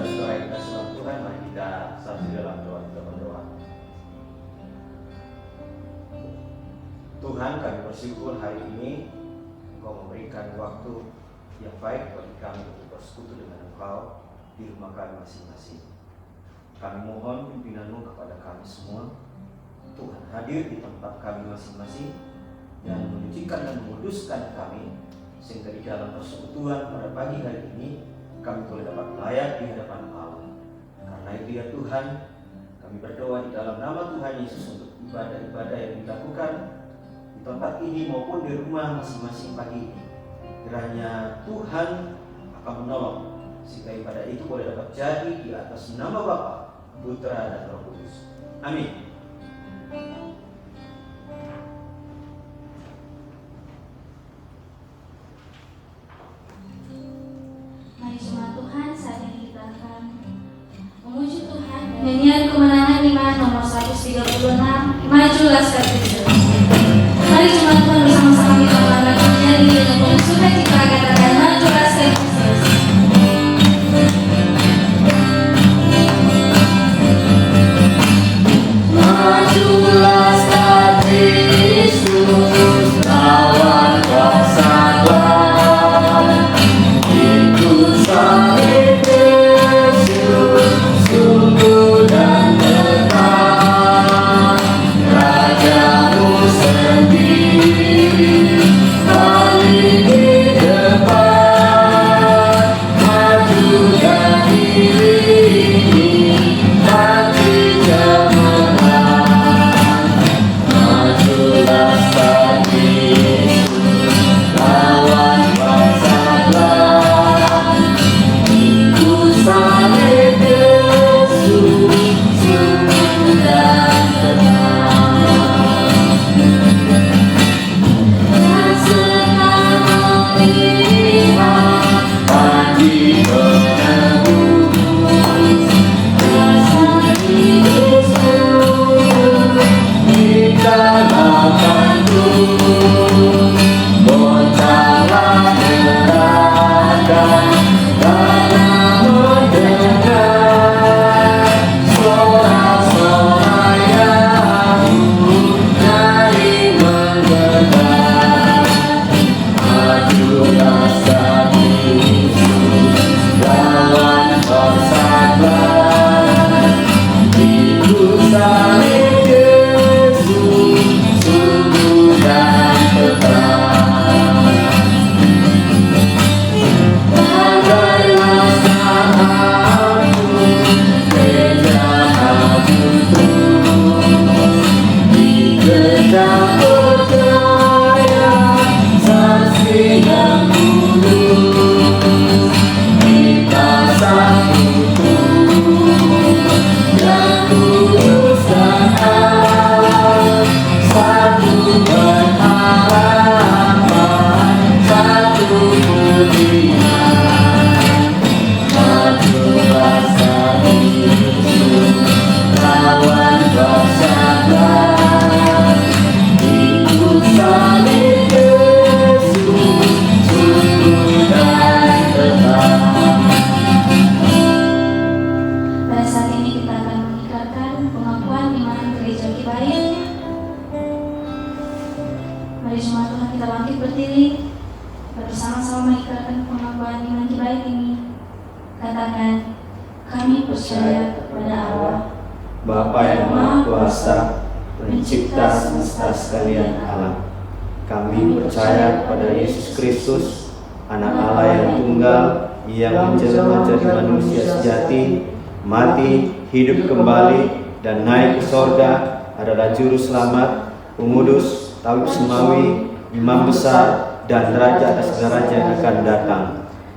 suara kita selalu Tuhan, mari kita satu dalam doa kita berdoa. Tuhan, kami bersyukur hari ini Engkau memberikan waktu yang baik bagi kami untuk bersekutu dengan Engkau di rumah kami masing-masing. Kami mohon pimpinan-Mu kepada kami semua. Tuhan hadir di tempat kami masing-masing dan menyucikan dan menguduskan kami, sehingga di dalam persekutuan pada pagi hari ini kami boleh dapat layak di hadapan Allah. Karena itu ya Tuhan, kami berdoa di dalam nama Tuhan Yesus untuk ibadah-ibadah yang dilakukan di tempat ini maupun di rumah masing-masing pagi ini. Kiranya Tuhan akan menolong sehingga ibadah itu boleh dapat jadi di atas nama Bapa, Putra dan Roh Kudus. Amin. Mari jemaat Tuhan, saat ini kita akan memuji Tuhan. Nyanyian Kemenangan Iman nomor 136, Majulah Kristus. Mari jemaat Tuhan bersama-sama kita melanggar menyanyi dengan penuh sukacita, katakan Majulah Kristus. Majulah Kristus, lawan kesalahan. Ikut salib Yesus, sungguh dan tenang. Rajamu sendiri paling di depan. Maju dan iringi hati kemenangan. Majulah Kristus, lawan kesalahan. Ikut salib Yesus, sungguh dan tenang. Dan senang melihat pagi menembus. Kasih Kristus di dalam kandung. Boncalah gerakan karena mendengar sorak-sorai Yahud nyaring menggelegar. Majulah Kristus, lawan kesalahan. Ikut salib Yesus, sungguh dan tenang. Bagailah saatku, menjaga putus. Dikejar percaya, saksi yang tulus. Kita satu yang tulus dan aman. Satu pengharapan, satu tujuan. Majulah Kristus, lawan kesalahan. Ikut salib Yesus, sungguh dan tenang. Pada saat ini kita akan mengikrarkan pengakuan iman gereja Kibaik. Mari jemaat Tuhan kita bangkit berdiri, bersama-sama mengikrarkan pengakuan iman Kibaik ini. Katakan, kami percaya kepada Allah, Bapa yang Maha Kuasa, Pencipta semesta sekalian alam. Kami percaya pada Yesus Kristus, Anak Allah yang tunggal, yang menjelma menjadi manusia sejati, mati, hidup kembali, dan naik ke sorga, adalah Juru Selamat, Pengudus, Tabib Semawi, Imam Besar, dan Raja atas segala raja yang akan datang.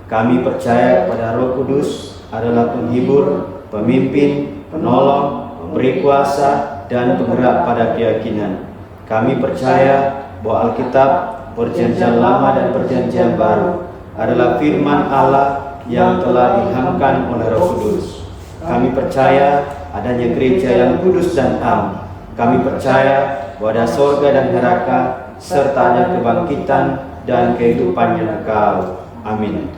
Kami percaya pada Roh Kudus, adalah penghibur, pemimpin, penolong, pemberi kuasa, dan penggerak pada keyakinan. Kami percaya bahwa Alkitab, Perjanjian Lama dan Perjanjian Baru, adalah firman Allah yang telah diilhamkan oleh Roh Kudus. Kami percaya adanya gereja yang kudus dan am. Kami percaya bahwa ada sorga dan neraka, serta ada kebangkitan dan kehidupan yang kekal. Amin.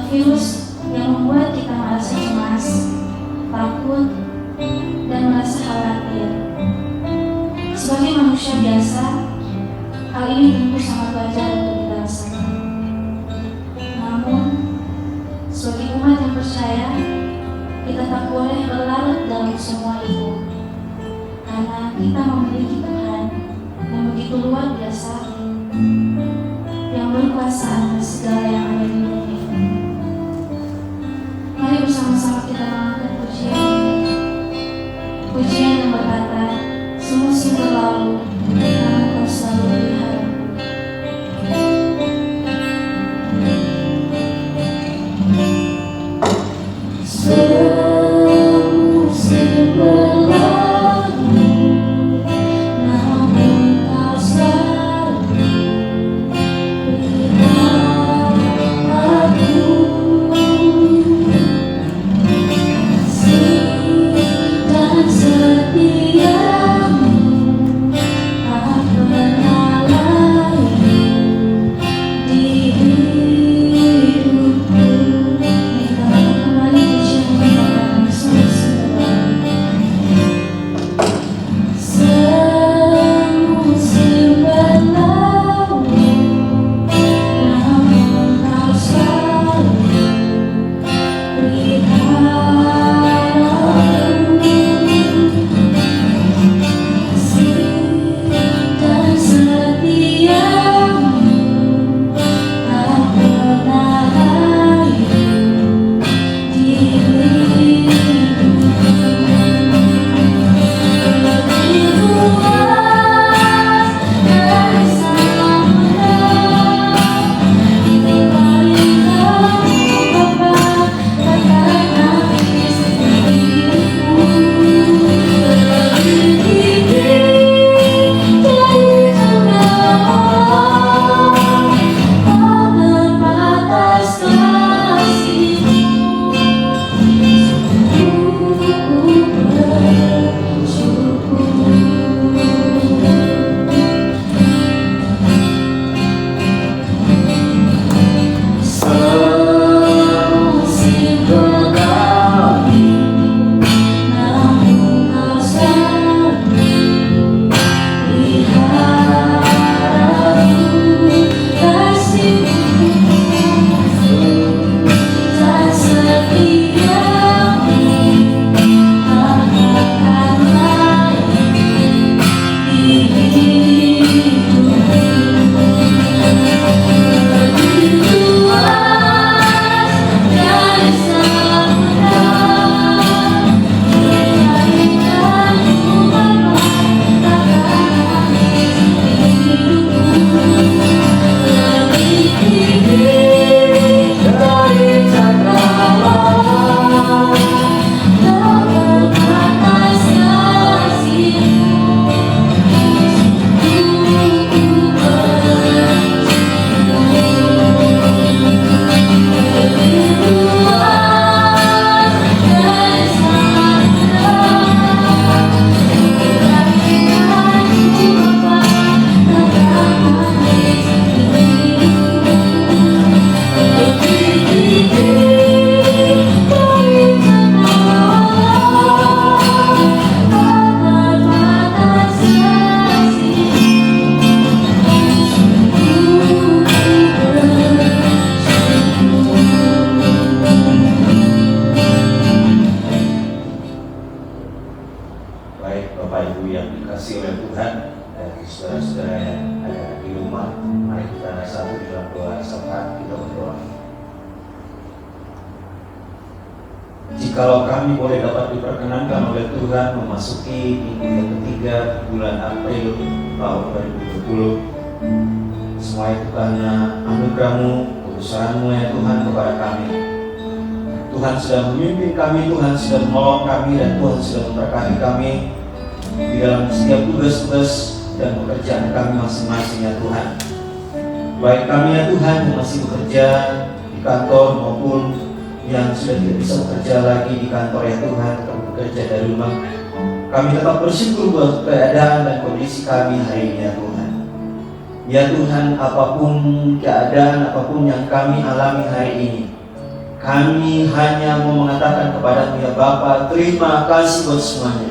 virus yang membuat kita merasa cemas, takut, dan merasa khawatir. Sebagai manusia biasa, hal ini tentu sangat wajar untuk kita rasakan. Namun, sebagai umat yang percaya, kita tak boleh berlarut dalam semua itu, karena kita memiliki Tuhan yang begitu luar biasa, yang berkuasa atas segala yang ada di dunia ini. Mari bersama-sama kita mengangkat pujian yang berkata, semua musim berlalu, namun kau selalu peliharaku. Semusim berlalu, namun kau selalu peliharaku. Kasih dan setiamu tak pernah layu di hidupku. Kita kembali pujian semusim berlalu. Semusim berlalu, namun kau selalu peliharaku. Kasih dan setiamu tak pernah layu di hidupku. Lebih luas dari samudra, dibalik kamu Bapa, takkan habis hidupku. Lebih tinggi dari cengkeraman, tak terbatas kasih-Mu. Semusim berlalu, namun kau selalu peliharaku. Kasih-Mu dan setiamu tak akan layu di hidupku. Lebih luas dari samudra, dibalik kamu Bapa, takkan habis hidupku. Lebih tinggi dari cakrawala, tak terbatas kasih-Mu. Lebih luas dari samudra, dibalik kamu Bapa, takkan habis hidupku. Lebih tinggi dari cakrawala, tak terbatas Baik Bapak Ibu yang dikasihi oleh Tuhan, dari saudara-saudara yang ada di rumah, mari kita satu dalam doa syafaat, kita berdoa. Jikalau kami boleh dapat diperkenankan oleh Tuhan memasuki minggu yang ketiga bulan April tahun 2020, semua itu karena anugerah-Mu, kebesaran-Mu ya Tuhan kepada kami. Tuhan sudah memimpin kami, Tuhan sudah menolong kami, dan Tuhan sudah memberkati kami di dalam setiap tugas-tugas dan pekerjaan kami masing-masing ya Tuhan. Baik kami ya Tuhan yang masih bekerja di kantor maupun yang sudah tidak bisa bekerja lagi di kantor ya Tuhan, tetap bekerja dari rumah. Kami tetap bersyukur buat keadaan dan kondisi kami hari ini ya Tuhan. Ya Tuhan, apapun keadaan, apapun yang kami alami hari ini, Kami hanya mau mengatakan kepada-Mu ya Bapa, terima kasih buat semuanya.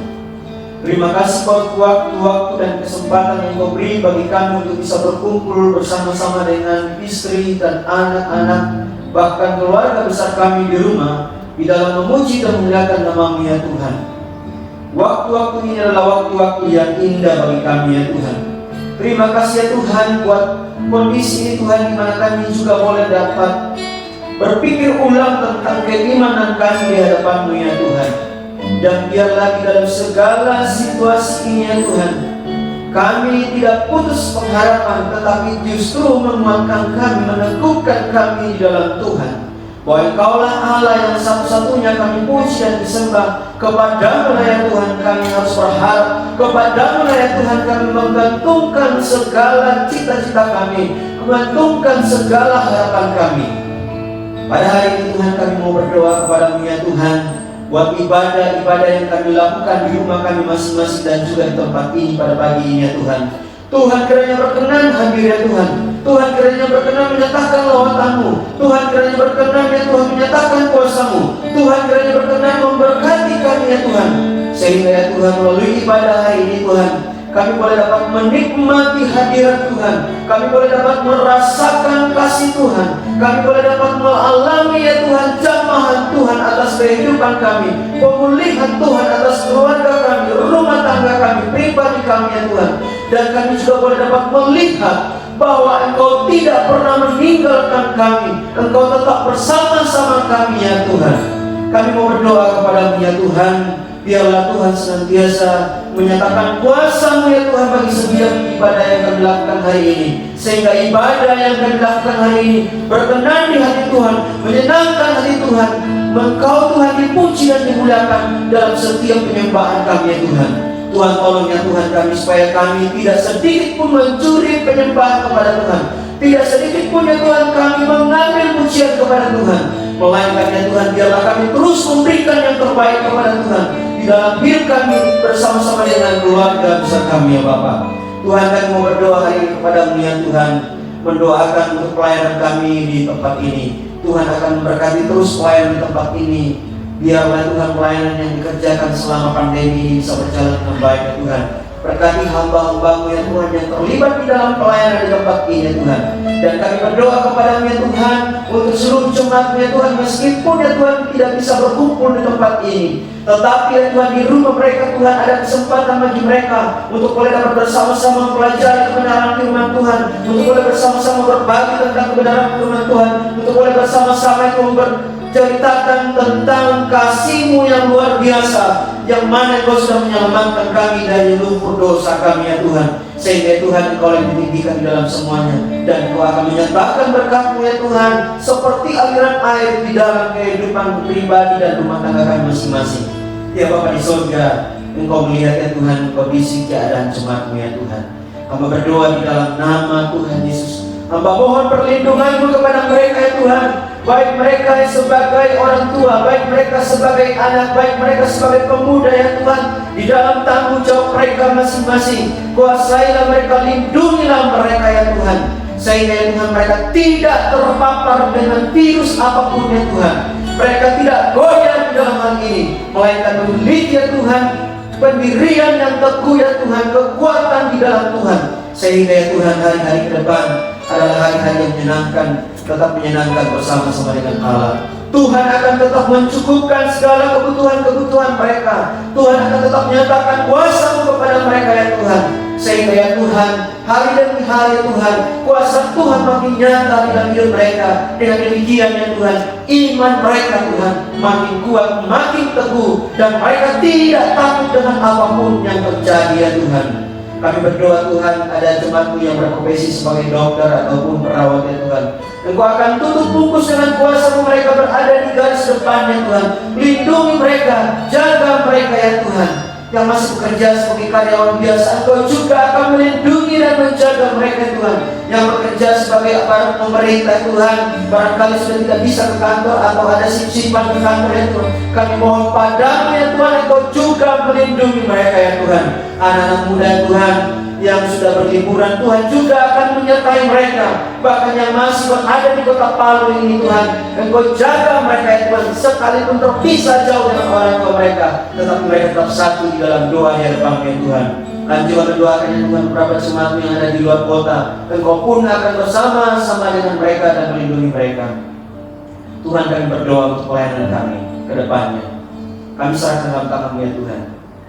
Terima kasih buat waktu-waktu dan kesempatan yang Kau beri bagi kami untuk bisa berkumpul bersama-sama dengan istri dan anak-anak, bahkan keluarga besar kami di rumah, di dalam memuji dan memuliakan nama-Mu ya Tuhan. Waktu-waktu ini adalah waktu-waktu yang indah bagi kami ya Tuhan. Terima kasih ya Tuhan buat kondisi ini Tuhan, di mana kami juga boleh dapat berpikir ulang tentang keimanan kami di hadapan-Mu ya Tuhan. Dan biarlah di dalam segala situasi ini ya Tuhan, kami tidak putus pengharapan, tetapi justru menguatkan kami, meneguhkan kami di dalam Tuhan, bahwa Engkaulah Allah yang satu-satunya kami puji dan disembah. Kepada-Mu ya Tuhan kami harus berharap, kepada-Mu ya Tuhan kami menggantungkan segala cita-cita kami, menggantungkan segala harapan kami. Pada hari ini Tuhan kami mau berdoa kepada-Mu ya Tuhan, buat ibadah-ibadah yang kami lakukan di rumah kami masing-masing dan juga di tempat ini pada pagi ini ya Tuhan. Tuhan kiranya berkenan hadir ya Tuhan. Tuhan kiranya berkenan menyatakan lawatan-Mu. Tuhan kiranya berkenan ya Tuhan menyatakan kuasa-Mu. Tuhan kiranya berkenan memberkati kami ya Tuhan. Sehingga ya Tuhan melalui ibadah hari ini Tuhan, kami boleh dapat menikmati hadirat Tuhan. Kami boleh dapat merasakan kasih Tuhan. Kami boleh dapat mengalami ya Tuhan jamahan Tuhan atas kehidupan kami, pemulihan Tuhan atas keluarga kami, rumah tangga kami, pribadi kami ya Tuhan. Dan kami juga boleh dapat melihat bahwa Engkau tidak pernah meninggalkan kami. Engkau tetap bersama-sama kami ya Tuhan. Kami mau berdoa kepada-Mu ya Tuhan, biarlah Tuhan senantiasa menyatakan kuasa-Mu ya Tuhan bagi setiap ibadah yang kami lakukan hari ini, sehingga ibadah yang kami lakukan hari ini berkenan di hati Tuhan, menyenangkan hati Tuhan. Engkau Tuhan dipuji dan dimuliakan dalam setiap penyembahan kami ya Tuhan. Tuhan tolong ya Tuhan kami, supaya kami tidak sedikit pun mencuri penyembahan kepada Tuhan, tidak sedikit pun ya Tuhan kami mengambil pujian kepada Tuhan, melainkan ya Tuhan biarlah kami terus memberikan yang terbaik kepada Tuhan di dalam hidup kami bersama-sama dengan keluarga besar kami ya Bapa. Tuhan kami mau berdoa hari ini kepada-Mu ya Tuhan, mendoakan untuk pelayanan kami di tempat ini. Tuhan akan memberkati terus pelayanan di tempat ini. Biarlah Tuhan pelayanan yang dikerjakan selama pandemi ini bisa berjalan dengan baik ya Tuhan. Berkati hamba-hamba-Mu ya Tuhan yang terlibat di dalam pelayanan di tempat ini ya Tuhan. Dan kami berdoa kepada-Mu ya Tuhan untuk seluruh jemaat-Mu ya Tuhan, meskipun ya Tuhan tidak bisa berkumpul di tempat ini, tetapi ya Tuhan di rumah mereka Tuhan ada kesempatan bagi mereka untuk boleh dapat bersama-sama mempelajari kebenaran firman Tuhan, untuk boleh bersama-sama berbagi tentang kebenaran firman Tuhan, untuk boleh bersama-sama itu menceritakan tentang kasih-Mu yang luar biasa, yang mana Engkau sudah menyelamatkan kami dari lumpur dosa kami ya Tuhan. Sehingga Tuhan Engkau yang ditinggikan di dalam semuanya, dan Engkau akan menyatakan berkat-Mu ya Tuhan seperti aliran air di dalam kehidupan pribadi dan rumah tangga kami masing-masing. Ya Bapa di surga, Engkau melihat ya Tuhan kondisi keadaan jemaat-Mu ya Tuhan. Hamba berdoa di dalam nama Tuhan Yesus. Hamba mohon perlindungan-Mu kepada mereka ya Tuhan, baik mereka sebagai orang tua, baik mereka sebagai anak, baik mereka sebagai pemuda ya Tuhan, di dalam tanggung jawab mereka masing-masing. Kuasailah mereka, lindungilah mereka ya Tuhan, sehingga ya Tuhan mereka tidak terpapar dengan virus apapun ya Tuhan. Mereka tidak goyah di dalam hal ini, melainkan memiliki ya Tuhan pendirian yang teguh ya Tuhan, kekuatan di dalam Tuhan, sehingga ya Tuhan hari-hari ke depan adalah hari-hari yang menyenangkan, tetap menyenangkan bersama-sama dengan Allah. Tuhan akan tetap mencukupkan segala kebutuhan-kebutuhan mereka. Tuhan akan tetap menyatakan kuasa-Mu kepada mereka ya Tuhan, sehingga ya Tuhan hari demi hari Tuhan kuasa Tuhan makin nyata di dalam hidup mereka. Dengan demikian ya Tuhan, iman mereka Tuhan makin kuat, makin teguh, dan mereka tidak takut dengan apapun yang terjadi ya Tuhan. Kami berdoa Tuhan, ada jemaat-Mu yang berprofesi sebagai dokter ataupun perawat ya Tuhan, Engkau akan tutup bungkus dengan kuasa-Mu, mereka berada di garis depan ya Tuhan. Lindungi mereka, jaga mereka ya Tuhan. Yang masih bekerja sebagai karyawan biasa, Engkau juga akan melindungi dan menjaga mereka Tuhan. Yang bekerja sebagai aparat pemerintah Tuhan, barangkali sudah tidak bisa ke kantor atau ada sip-sipan ke kantor ya Tuhan, kami mohon padamu ya Tuhan, Engkau juga melindungi mereka ya Tuhan. Anak-anak muda ya Tuhan, yang sudah berliburan, Tuhan juga akan menyertai mereka. Bahkan yang masih berada di kota Palu ini, Tuhan, Engkau jaga mereka ya Tuhan, sekalipun terpisah jauh dengan orang tua mereka, tetapi mereka tetap satu di dalam doa ya Tuhan. Dan juga mendoakan ya Tuhan beberapa jemaat yang ada di luar kota, Engkau pun akan bersama-sama dengan mereka dan melindungi mereka. Tuhan, kami berdoa untuk pelayanan kami ke depannya. Kami serahkan dalam tangan-Mu ya Tuhan.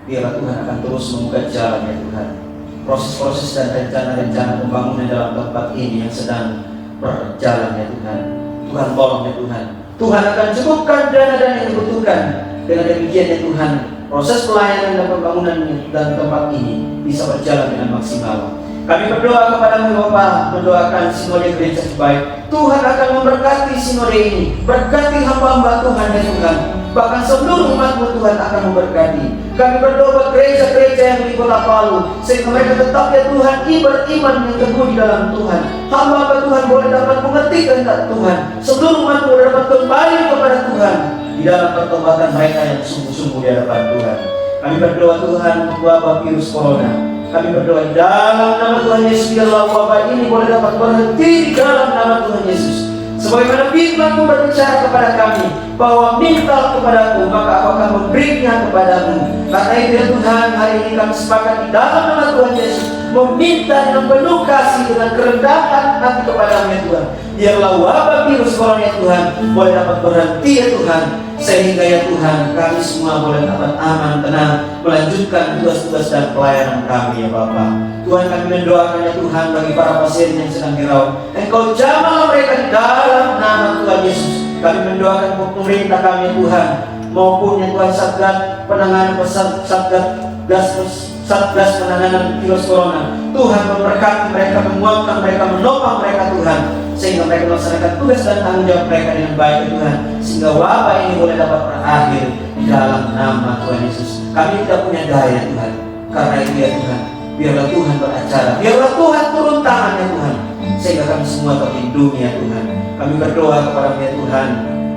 Biarlah Tuhan akan terus membuka jalan ya Tuhan. Proses-proses dan rencana-rencana pembangunan dalam tempat ini yang sedang berjalan ya Tuhan. Tuhan tolong ya Tuhan. Tuhan akan cukupkan dana-dana yang dibutuhkan. Dengan demikian ya Tuhan, proses pelayanan dan pembangunan dan tempat ini bisa berjalan dengan maksimal. Kami berdoa kepada-Mu Bapa, mendoakan sinode gereja baik. Tuhan akan memberkati sinode ini, berkati hamba-hamba Tuhan ya Tuhan. Bahkan seluruh umat-Mu Tuhan akan memberkati. Kami berdoa buat gereja-gereja yang di kota Palu, sehingga mereka tetap ya Tuhan beriman yang teguh di dalam Tuhan. Hamba-hamba Tuhan boleh dapat mengerti kehendak Tuhan. Seluruh umat boleh dapat kembali kepada Tuhan di dalam pertobatan mereka yang sungguh-sungguh di hadapan Tuhan. Kami berdoa Tuhan untuk wabah virus corona. Kami berdoa dalam nama Tuhan Yesus, biarlah wabah ini boleh dapat berhenti di dalam nama Tuhan Yesus. Sebagaimana firman-Mu berbicara kepada kami, bahwa minta kepadaku, maka Aku akan memberinya kepadamu. Karena itu ya Tuhan, hari ini kami sepakat di dalam nama Tuhan Yesus, meminta dengan penuh kasih, dengan kerendahan hati kepada-Mu ya Tuhan. Biarlah wabah virus corona ya Tuhan boleh dapat berhenti ya Tuhan, sehingga ya Tuhan kami semua boleh dapat aman, tenang, melanjutkan tugas-tugas dan pelayanan kami ya Bapa. Tuhan, kami mendoakan ya Tuhan bagi para pasien yang sedang dirawat, Engkau jamah mereka di dalam nama Tuhan Yesus. Kami mendoakan pemerintah kami ya Tuhan, maupun ya Tuhan Satgas penanganan Satgas penanganan virus corona. Tuhan memberkati mereka, menguatkan mereka, menopang mereka Tuhan, sehingga mereka melaksanakan tugas dan tanggung jawab mereka dengan baik ya Tuhan, sehingga wabah ini boleh dapat berakhir di dalam nama Tuhan Yesus. Kami tidak punya daya Tuhan, karena itu ya Tuhan, biarlah Tuhan beracara, biarlah Tuhan turun tangan ya Tuhan, sehingga kami semua terlindungi ya Tuhan. Kami berdoa kepada-Mu ya Tuhan,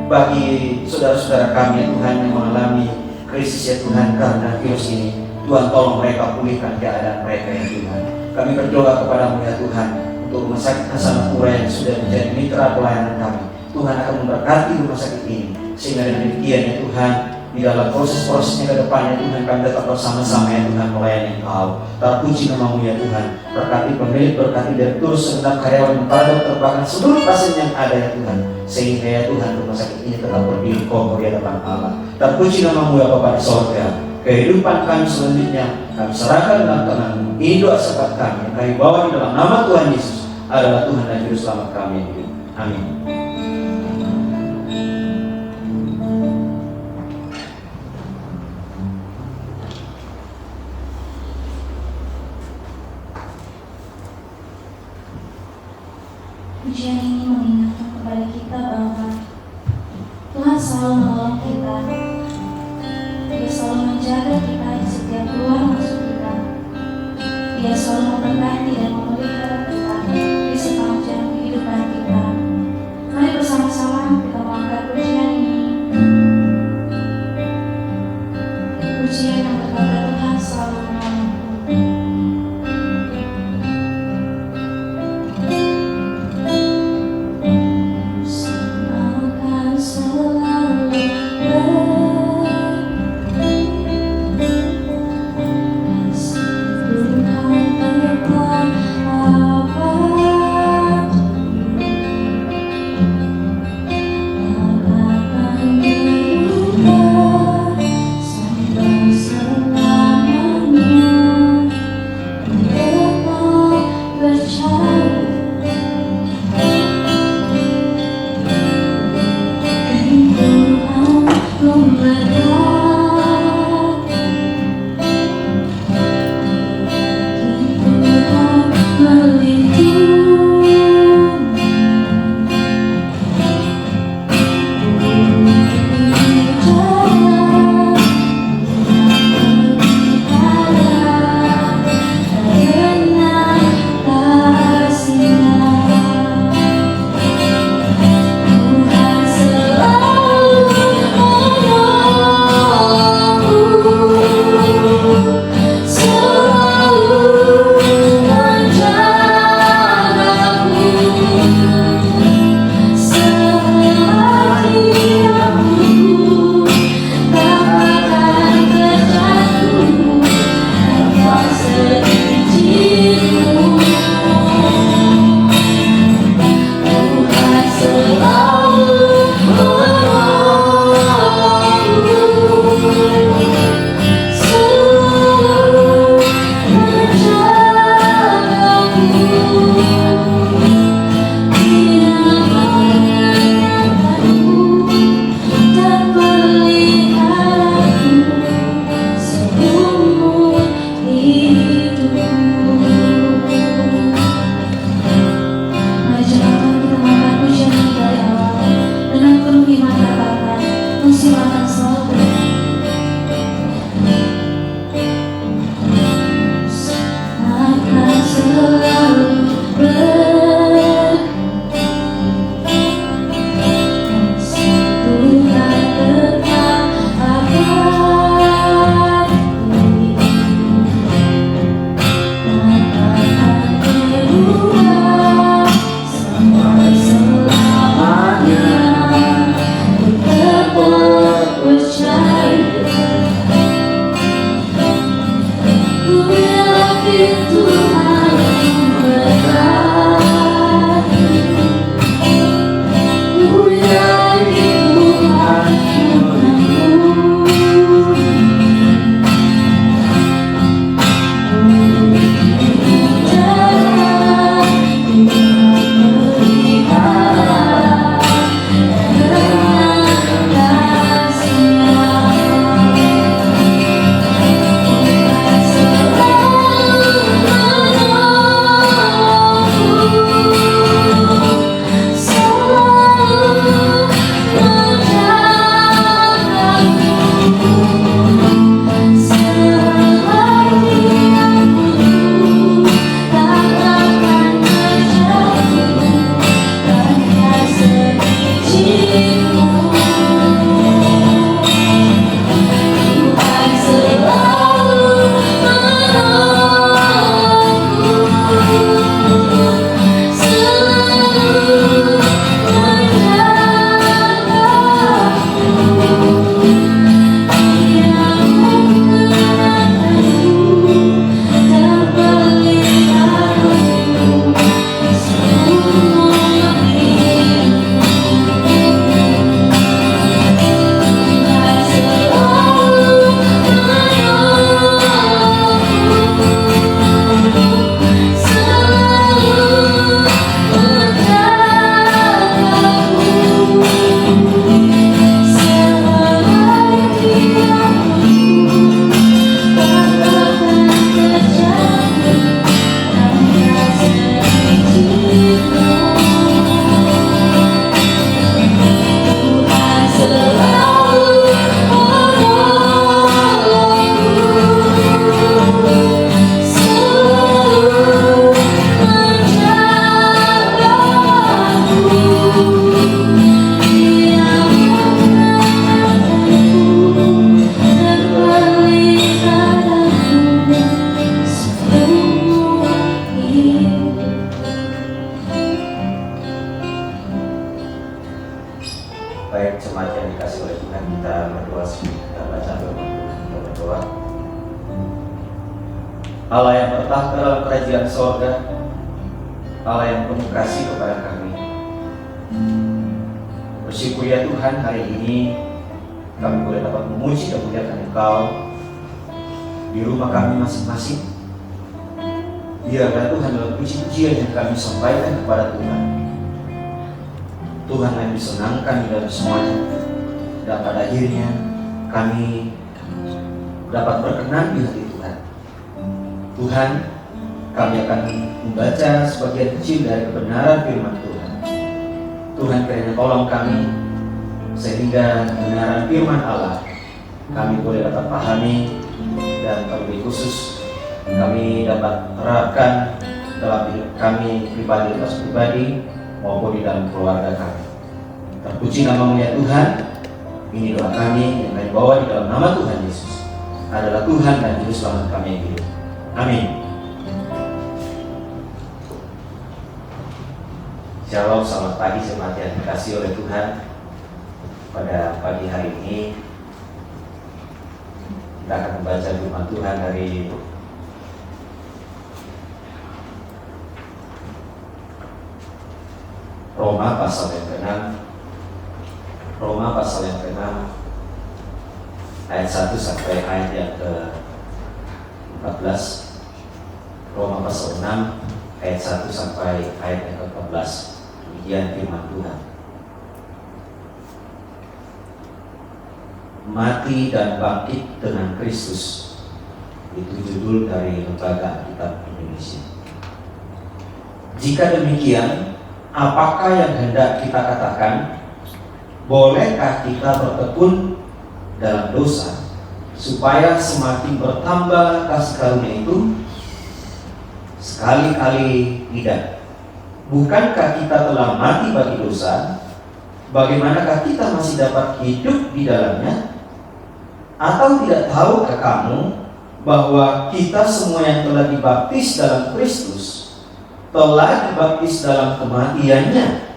bagi saudara-saudara kami ya Tuhan yang mengalami krisis ya Tuhan karena virus ini. Tuhan, tolong mereka pulihkan keadaan mereka ya Tuhan. Kami berdoa kepada-Mu ya Tuhan untuk Rumah Sakit Hasanapura yang sudah menjadi mitra pelayanan kami. Tuhan akan memberkati rumah sakit ini, sehingga dengan demikian ya Tuhan, di dalam proses-prosesnya ke depannya Tuhan, kami tetap bersama-sama ya Tuhan melayani Engkau. Terpuji nama-Mu ya Tuhan. Berkati pemilik, berkati direktur, segenap karyawan, para dokter, bahkan seluruh pasien yang ada ya Tuhan, sehingga ya Tuhan rumah sakit ini tetap berdiri kokoh di hadapan Allah. Terpuji nama-Mu ya Bapa di sorga. Kehidupan kami selanjutnya kami serahkan dalam tangan-Mu. Ini doa syafaat kami yang kami bawa di dalam nama Tuhan Yesus adalah Tuhan dan Juru Selamat kami. Amin. Pujian ini mengingatkan kepada kita bahwa Tuhan selalu menolong kita. Dia selalu menjaga kita di setiap keluar masuk kita. Dia selalu memberkati dan memelihara kita di sepanjang kehidupan kita. Mari bersama-sama kita mengangkat pujian ini. Pujian yang berkata Tuhan selalu menolongku. Selalu berdoa sebelum kita baca firman Tuhan. Kita berdoa. Allah yang bertahta dalam kerajaan sorga, Allah yang penuh kasih kepada kami, bersyukur ya Tuhan, hari ini kami boleh dapat memuji dan memuliakan Engkau di rumah kami masing-masing. Biarlah Tuhan dalam puji-pujian yang kami sampaikan kepada Tuhan, Tuhan yang disenangkan di dalam semuanya, dan pada akhirnya kami dapat berkenan di hati Tuhan. Tuhan, kami akan membaca sebagian kecil dari kebenaran firman Tuhan. Tuhan, kiranya tolong kami sehingga kebenaran firman Allah kami boleh dapat pahami, dan terlebih khusus kami dapat terapkan dalam hidup kami pribadi maupun di dalam keluarga kami. Terpuji nama-Mu ya Tuhan. Ini doa kami yang kami bawa di dalam nama Tuhan Yesus, adalah Tuhan dan Juru Selamat kami yang hidup. Amin. Shalom, selamat pagi jemaat yang dikasihi oleh Tuhan. Pada pagi hari ini kita akan membaca firman Tuhan dari Roma pasal yang ke-6. Roma pasal yang ke-6 ayat 1 sampai ayat yang ke-14. Roma pasal 6 ayat 1 sampai ayat yang ke-14. Demikian firman Tuhan. Mati dan bangkit dengan Kristus, itu judul dari Lembaga Alkitab Indonesia. Jika demikian, apakah yang hendak kita katakan? Bolehkah kita bertekun dalam dosa supaya semakin bertambah kasih karunia itu? Sekali-kali tidak. Bukankah kita telah mati bagi dosa? Bagaimanakah kita masih dapat hidup di dalamnya? Atau tidak tahukah kamu bahwa kita semua yang telah dibaptis dalam Kristus telah dibaptis dalam kematiannya?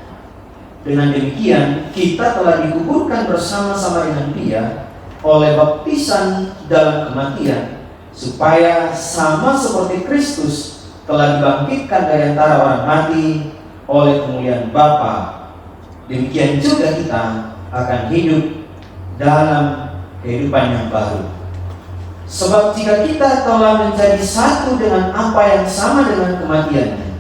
Dengan demikian kita telah dikuburkan bersama-sama dengan Dia oleh baptisan dalam kematian, supaya sama seperti Kristus telah dibangkitkan dari antara orang mati oleh kemuliaan Bapa, demikian juga kita akan hidup dalam kehidupan yang baru. Sebab jika kita telah menjadi satu dengan apa yang sama dengan kematiannya,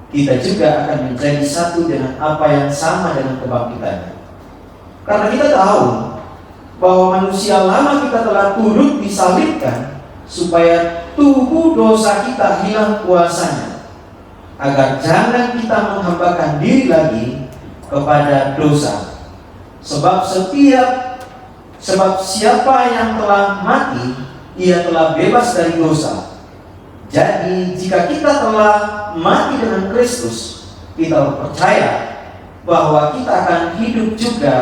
kita juga akan menjadi satu dengan apa yang sama dengan kebangkitannya. Karena kita tahu bahwa manusia lama kita telah turut disalibkan, supaya tubuh dosa kita hilang kuasanya, agar jangan kita menghambakan diri lagi kepada dosa. Sebab siapa yang telah mati, ia telah bebas dari dosa. Jadi jika kita telah mati dengan Kristus, kita percaya bahwa kita akan hidup juga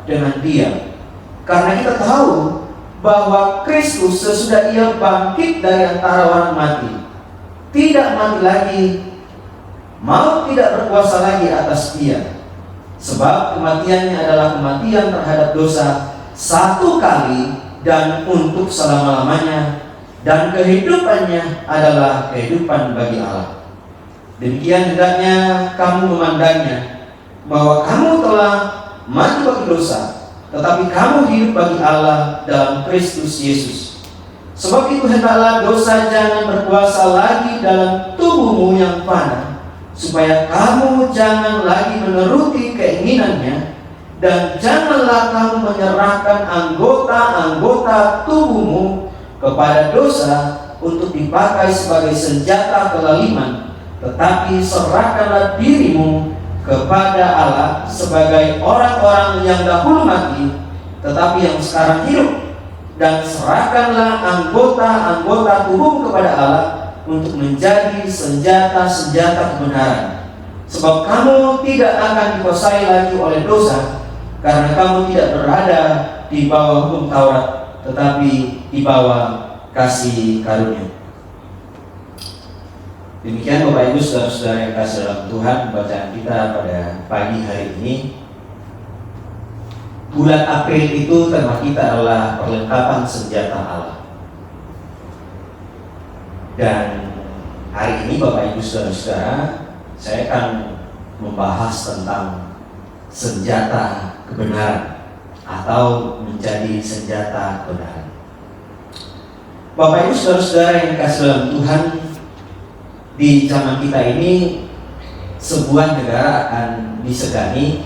dengan Dia. Karena kita tahu bahwa Kristus sesudah Ia bangkit dari antara orang mati, tidak mati lagi, maut tidak berkuasa lagi atas Dia. Sebab kematiannya adalah kematian terhadap dosa satu kali dan untuk selama-lamanya, dan kehidupannya adalah kehidupan bagi Allah. Demikian hendaknya kamu memandangnya, bahwa kamu telah mati bagi dosa, tetapi kamu hidup bagi Allah dalam Kristus Yesus. Sebab itu hendaklah dosa jangan berkuasa lagi dalam tubuhmu yang fana, supaya kamu jangan lagi menuruti keinginannya, dan janganlah kamu menyerahkan anggota-anggota tubuhmu kepada dosa untuk dipakai sebagai senjata kelaliman, tetapi serahkanlah dirimu kepada Allah sebagai orang-orang yang dahulu mati, tetapi yang sekarang hidup, dan serahkanlah anggota-anggota tubuhmu kepada Allah untuk menjadi senjata-senjata kebenaran. Sebab kamu tidak akan dikuasai lagi oleh dosa, karena kamu tidak berada di bawah hukum Taurat, tetapi di bawah kasih karunia. Demikian Bapak Ibu saudara-saudara yang kasih dalam Tuhan, bacaan kita pada pagi hari ini. bulan April itu tema kita adalah perlengkapan senjata Allah. Dan hari ini Bapak Ibu Saudara-saudara, saya akan membahas tentang senjata kebenaran atau menjadi senjata kebenaran. Bapak Ibu Saudara-saudara yang dikasihi dalam Tuhan, di zaman kita ini sebuah negara akan disegani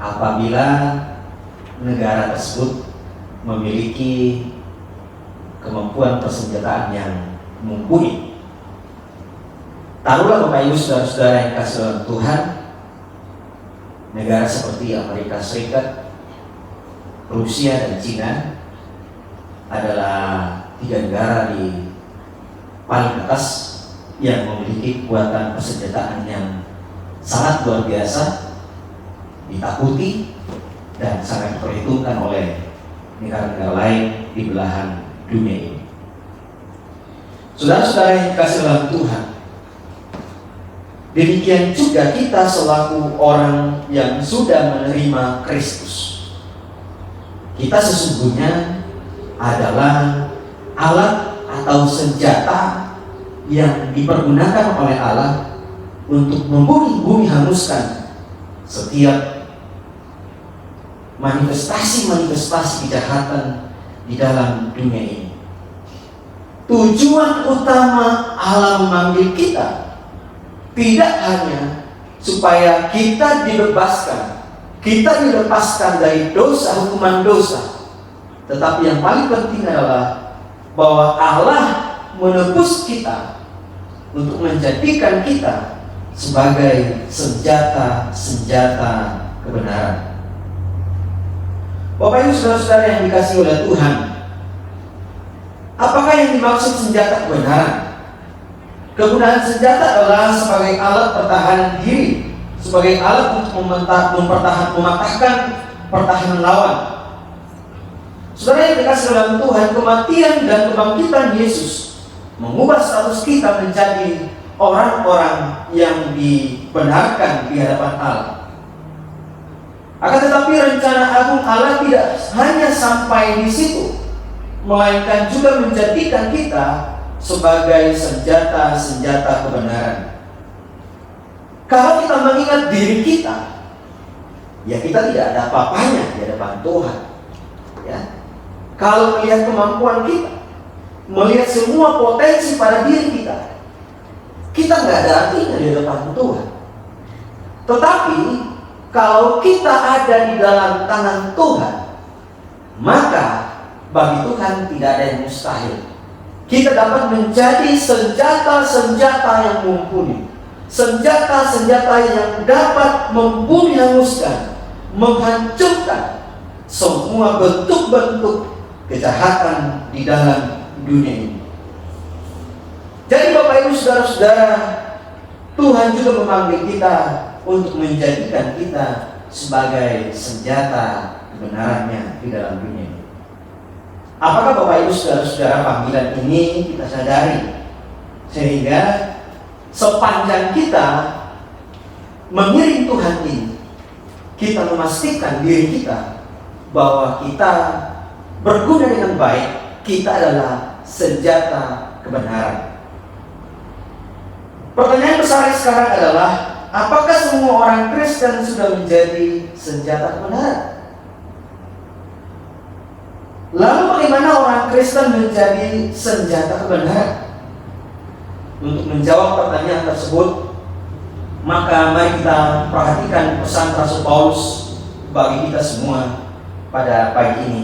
apabila negara tersebut memiliki kemampuan persenjataan yang mumpuni. Taruhlah Bapak Ibu Saudara-saudara yang dikasihi dalam Tuhan, negara seperti Amerika Serikat, Rusia, dan Cina adalah 3 negara di paling atas yang memiliki kekuatan persenjataan yang sangat luar biasa, ditakuti dan sangat diperhitungkan oleh negara-negara lain di belahan dunia ini. Saudara-saudara yang dikasihi dalam Tuhan, demikian juga kita selaku orang yang sudah menerima Kristus. Kita sesungguhnya adalah alat atau senjata yang dipergunakan oleh Allah untuk membumi hanguskan setiap manifestasi kejahatan di dalam dunia ini. Tujuan utama Allah memanggil kita tidak hanya supaya kita dilepaskan dari dosa, hukuman dosa, tetapi yang paling penting adalah bahwa Allah menebus kita untuk menjadikan kita sebagai senjata kebenaran. Bapak Ibu Saudara-saudara yang dikasihi oleh Tuhan, apakah yang dimaksud senjata kebenaran? Kegunaan senjata adalah sebagai alat pertahanan diri, sebagai alat untuk mematahkan pertahanan lawan. Saudara yang dikasihi dalam Tuhan, kematian dan kebangkitan Yesus mengubah status kita menjadi orang-orang yang dibenarkan di hadapan Allah. Akan tetapi rencana agung Allah tidak hanya sampai di situ, melainkan juga menjadikan kita sebagai senjata kebenaran. Kalau kita mengingat diri kita, ya kita tidak ada apa-apanya di hadapan Tuhan. Ya. Kalau melihat kemampuan kita, melihat semua potensi pada diri kita nggak ada artinya di hadapan Tuhan. Tetapi kalau kita ada di dalam tangan Tuhan, maka bagi Tuhan tidak ada yang mustahil. Kita dapat menjadi senjata yang mumpuni, senjata yang dapat membunuh, hanguskan, menghancurkan semua bentuk-bentuk kejahatan di dalam dunia ini. Jadi Bapak Ibu Saudara-saudara, Tuhan juga memanggil kita untuk menjadikan kita sebagai senjata kebenarannya di dalam dunia ini. Apakah Bapak Ibu Saudara-saudara panggilan ini kita sadari, sehingga sepanjang kita mengiring Tuhan ini, kita memastikan diri kita bahwa kita berguna dengan baik, kita adalah senjata kebenaran. Pertanyaan besar sekarang adalah, apakah semua orang Kristen sudah menjadi senjata kebenaran? Lalu bagaimana orang Kristen menjadi senjata kebenaran? Untuk menjawab pertanyaan tersebut, maka mari kita perhatikan pesan Rasul Paulus bagi kita semua pada pagi ini.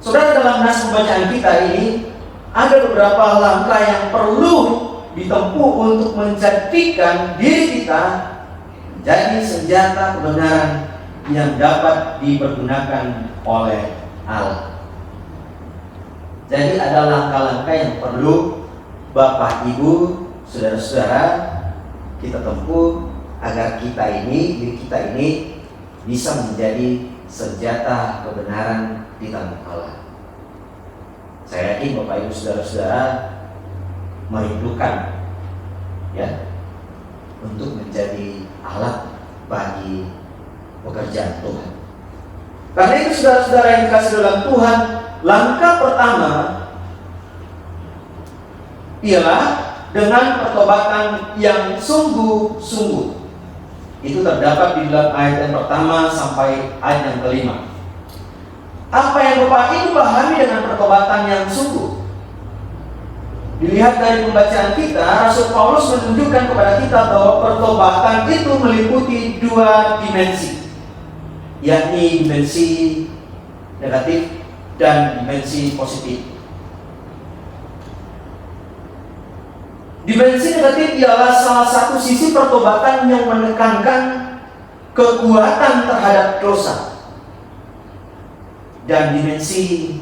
Saudara, dalam nas pembacaan kita ini ada beberapa langkah yang perlu ditempuh untuk menjadikan diri kita menjadi senjata kebenaran yang dapat dipergunakan oleh Allah. Jadi ada langkah-langkah yang perlu Bapak, Ibu, Saudara-saudara kita tempuh agar diri kita ini bisa menjadi senjata kebenaran di tangan Allah. Saya yakin Bapak, Ibu, Saudara-saudara merindukan ya untuk menjadi alat bagi pekerjaan Tuhan. Karena itu saudara-saudara yang dikasih dalam Tuhan, langkah pertama ialah dengan pertobatan yang sungguh-sungguh. Itu terdapat di dalam ayat yang pertama sampai ayat yang kelima. Apa yang Bapak Ibu pahami dengan pertobatan yang sungguh? Dilihat dari pembacaan kita, Rasul Paulus menunjukkan kepada kita bahwa pertobatan itu meliputi dua dimensi, yakni dimensi negatif dan dimensi positif. Dimensi negatif ialah salah satu sisi pertobatan yang menekankan kekuatan terhadap dosa. Dan dimensi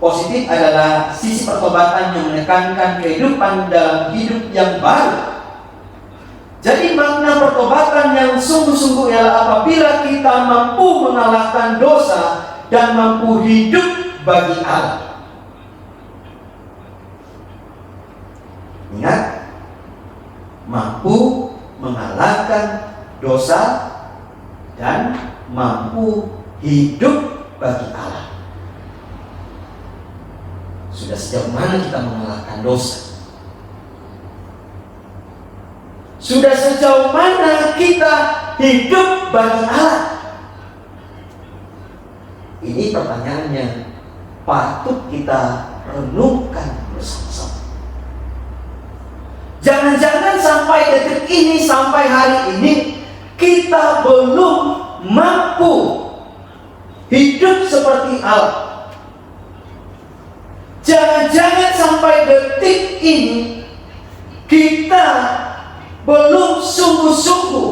positif adalah sisi pertobatan yang menekankan kehidupan dalam hidup yang baru. Jadi makna pertobatan yang sungguh-sungguh ialah apabila kita mampu mengalahkan dosa dan mampu hidup bagi Allah. Ingat, mampu mengalahkan dosa dan mampu hidup bagi Allah. Sudah sejauh mana kita mengalahkan dosa? Sudah sejauh mana kita hidup bagi Allah? Ini pertanyaan yang patut kita renungkan bersama-sama. Jangan-jangan sampai detik ini, sampai hari ini, kita belum mampu hidup seperti Allah. Jangan-jangan sampai detik ini, kita belum sungguh-sungguh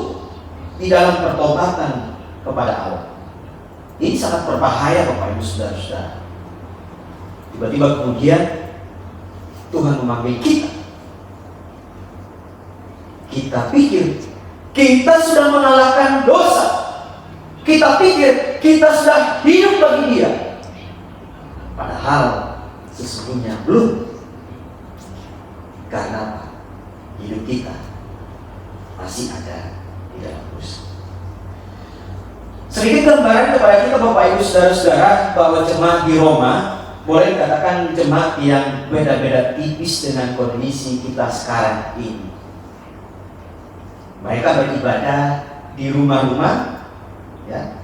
di dalam pertobatan kepada Allah. Ini sangat berbahaya Bapak Ibu Saudara-saudara. Tiba-tiba kemudian Tuhan memanggil kita. Kita pikir kita sudah mengalahkan dosa. Kita pikir kita sudah hidup bagi Dia. Padahal sesungguhnya belum. Karena apa? Hidup kita masih ada di dalam dosa. Sedikit gambaran kepada kita Bapak Ibu Saudara-saudara bahwa jemaat di Roma boleh dikatakan jemaat yang beda-beda tipis dengan kondisi kita sekarang ini. Mereka beribadah di rumah-rumah, ya.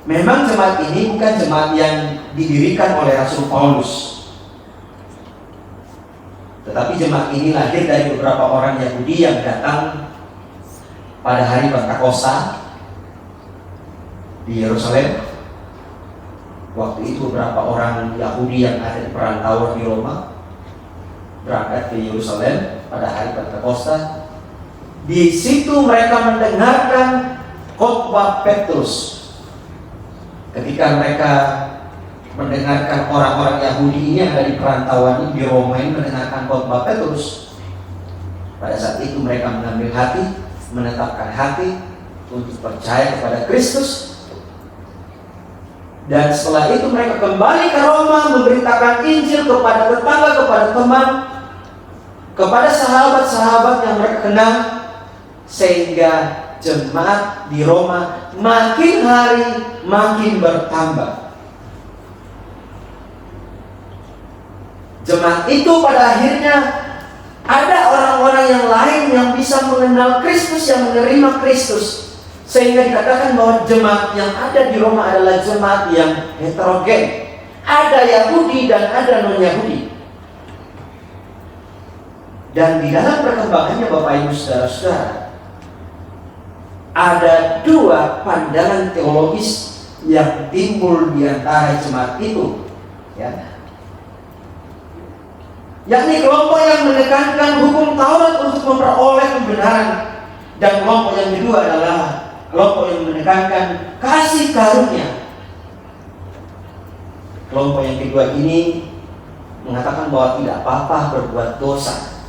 Memang jemaat ini bukan jemaat yang didirikan oleh Rasul Paulus, tetapi jemaat ini lahir dari beberapa orang Yahudi yang datang pada hari Pentakosta di Yerusalem. Waktu itu beberapa orang Yahudi yang ada di perantauan di Roma berangkat ke Yerusalem pada hari Pentakosta. Di situ mereka mendengarkan khotbah Petrus. Ketika mereka mendengarkan orang-orang Yahudi ini yang ada di perantauan di Roma ini mendengarkan khotbah Petrus, pada saat itu mereka mengambil hati, menetapkan hati untuk percaya kepada Kristus. Dan setelah itu mereka kembali ke Roma memberitakan Injil kepada tetangga, kepada teman, kepada sahabat-sahabat yang mereka kenal. Sehingga jemaat di Roma makin hari makin bertambah. Jemaat itu pada akhirnya ada orang-orang yang lain yang bisa mengenal Kristus, yang menerima Kristus. Sehingga dikatakan bahwa jemaat yang ada di Roma adalah jemaat yang heterogen. Ada Yahudi dan ada non-Yahudi. Dan di dalam perkembangannya Bapak Ibu Saudara-saudara, ada dua pandangan teologis yang timbul di antara jemaat itu, ya. Yakni kelompok yang menekankan hukum Taurat untuk memperoleh kebenaran, dan kelompok yang kedua adalah kelompok yang menekankan kasih karunia. Kelompok yang kedua ini mengatakan bahwa tidak apa-apa berbuat dosa.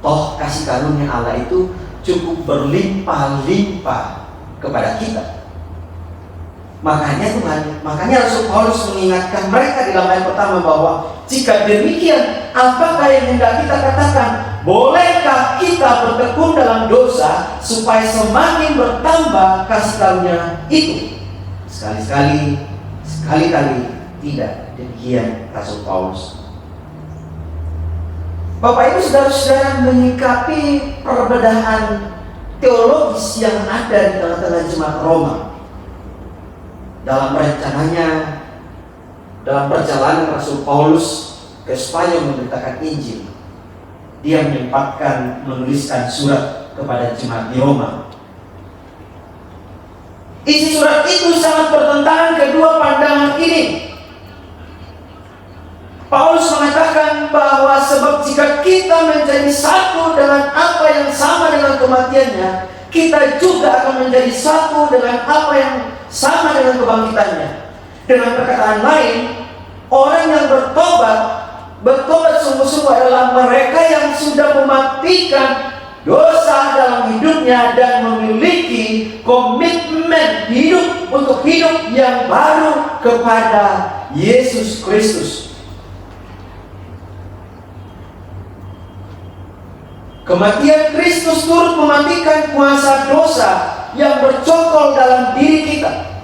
Toh kasih karunia Allah itu cukup berlimpah-limpah kepada kita. Makanya Rasul Paulus mengingatkan mereka di dalam ayat pertama bahwa jika demikian, apakah yang hendak kita katakan? Bolehkah kita bertekun dalam dosa supaya semakin bertambah kasih karunia itu? Sekali-kali tidak demikian Rasul Paulus. Bapak Ibu saudara-saudara, menyikapi perbedaan teologis yang ada di tengah-tengah jemaat Roma, dalam rencananya, dalam perjalanan Rasul Paulus ke Spanyol memberitakan Injil, dia menyempatkan menuliskan surat kepada jemaat di Roma. Isi surat itu sangat bertentangan kedua pandangan ini. Paulus mengatakan bahwa sebab jika kita menjadi satu dengan apa yang sama dengan kematiannya, kita juga akan menjadi satu dengan apa yang sama dengan kebangkitannya. Dengan perkataan lain, orang yang bertobat sungguh-sungguh adalah mereka yang sudah mematikan dosa dalam hidupnya dan memiliki komitmen hidup untuk hidup yang baru kepada Yesus Kristus. Kematian Kristus turut mematikan kuasa dosa yang bercokol dalam diri kita,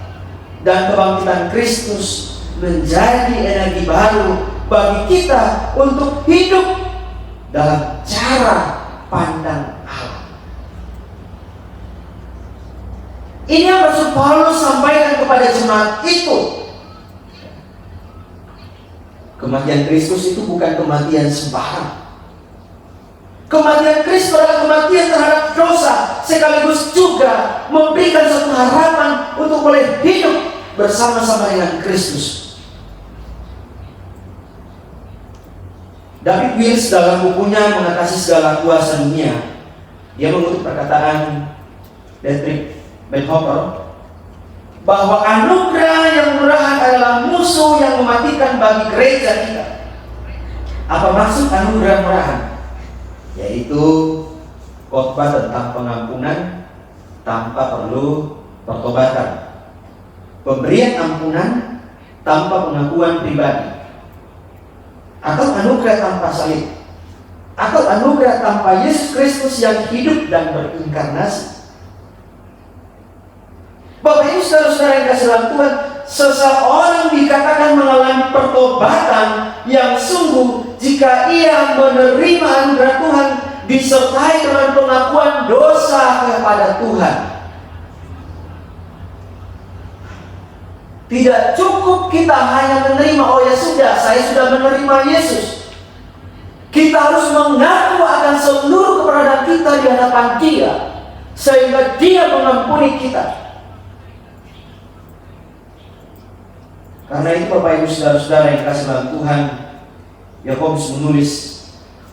dan kebangkitan Kristus menjadi energi baru bagi kita untuk hidup dalam cara pandang Allah. Ini yang Rasul Paulus sampaikan kepada jemaat itu. Kematian Kristus itu bukan kematian sembarang. Kematian Kristus adalah kematian terhadap dosa, sekaligus juga memberikan suatu harapan untuk boleh hidup bersama-sama dengan Kristus. David Wills dalam bukunya Mengatasi Segala Kuasa Dunia, dia mengutip perkataan Dietrich Bonhoeffer bahwa anugerah yang murahan adalah musuh yang mematikan bagi gereja kita. Apa maksud anugerah murahan? Yaitu khotbah tentang pengampunan tanpa perlu pertobatan, pemberian ampunan tanpa pengakuan pribadi, atau anugerah tanpa salib, atau anugerah tanpa Yesus Kristus yang hidup dan berinkarnasi. Bapak Ibu saudara-saudara yang kasih dalam Tuhan, seseorang dikatakan mengalami pertobatan yang sungguh jika ia menerima anugerah Tuhan disertai dengan pengakuan dosa kepada Tuhan. Tidak cukup kita hanya menerima, oh ya sudah, saya sudah menerima Yesus. Kita harus mengaku akan seluruh keberadaan kita di hadapan Dia, sehingga Dia mengampuni kita. Karena itu Bapak Ibu saudara-saudara yang kasih dalam Tuhan, Yakobus menulis,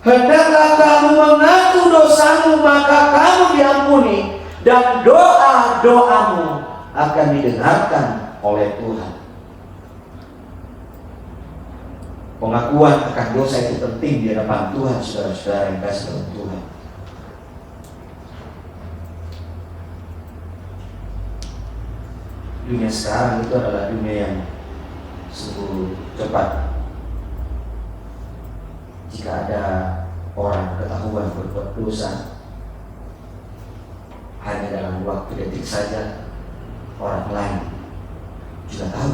hendaklah kamu mengaku dosamu, maka kamu diampuni, dan doa-doamu akan didengarkan oleh Tuhan. Pengakuan akan dosa itu penting di hadapan Tuhan, saudara-saudara yang kasih dalam Tuhan. Dunia sekarang itu adalah dunia yang sungguh cepat. Jika ada orang ketahuan berbuat dosa, hanya dalam waktu detik saja orang lain juga tahu.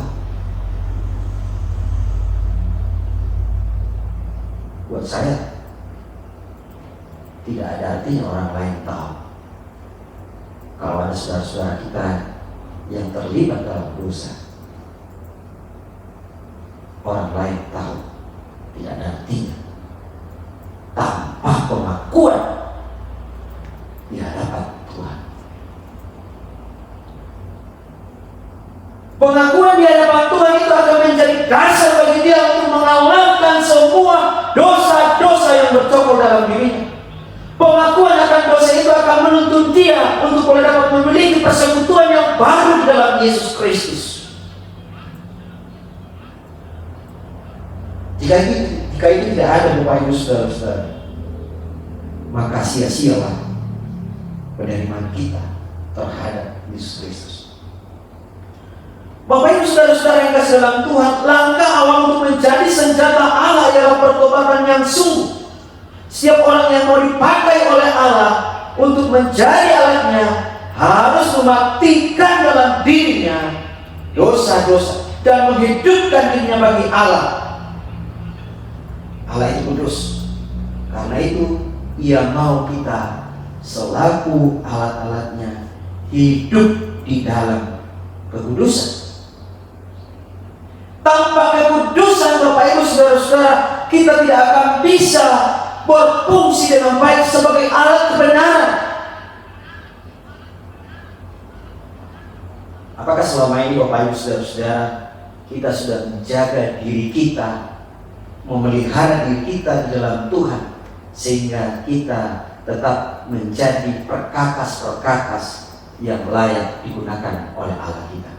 Buat saya tidak ada artinya orang lain tahu. Kalau ada saudara-saudara kita yang terlibat dalam dosa, orang lain tahu, tidak ada artinya. Tanpa pengakuan di hadapan Tuhan. Pengakuan di hadapan Tuhan itu akan menjadi dasar bagi dia untuk mengalahkan semua dosa-dosa yang bercokol dalam dirinya. Pengakuan akan dosa itu akan menuntun dia untuk boleh dapat memiliki persekutuan yang baru di dalam Yesus Kristus. Jika itu tidak ada Bapak Ibu saudara-saudara, maka sia-sialah penerimaan kita terhadap Yesus Kristus. Bapak Ibu saudara-saudara yang kasih dalam Tuhan, langkah awal untuk menjadi senjata Allah ialah pertobatan yang sungguh. Setiap orang yang mau dipakai oleh Allah untuk menjadi alatnya harus mematikan dalam dirinya dosa-dosa dan menghidupkan dirinya bagi Allah. Allah itu kudus. Karena itu Ia mau kita selaku alat-alatnya hidup di dalam kekudusan. Tanpa kekudusan Bapak Ibu Saudara-saudara, kita tidak akan bisa berfungsi dengan baik sebagai alat kebenaran. Apakah selama ini Bapak Ibu Saudara-saudara kita sudah menjaga diri kita, memelihara diri kita di dalam Tuhan, sehingga kita tetap menjadi perkakas-perkakas yang layak digunakan oleh Allah kita?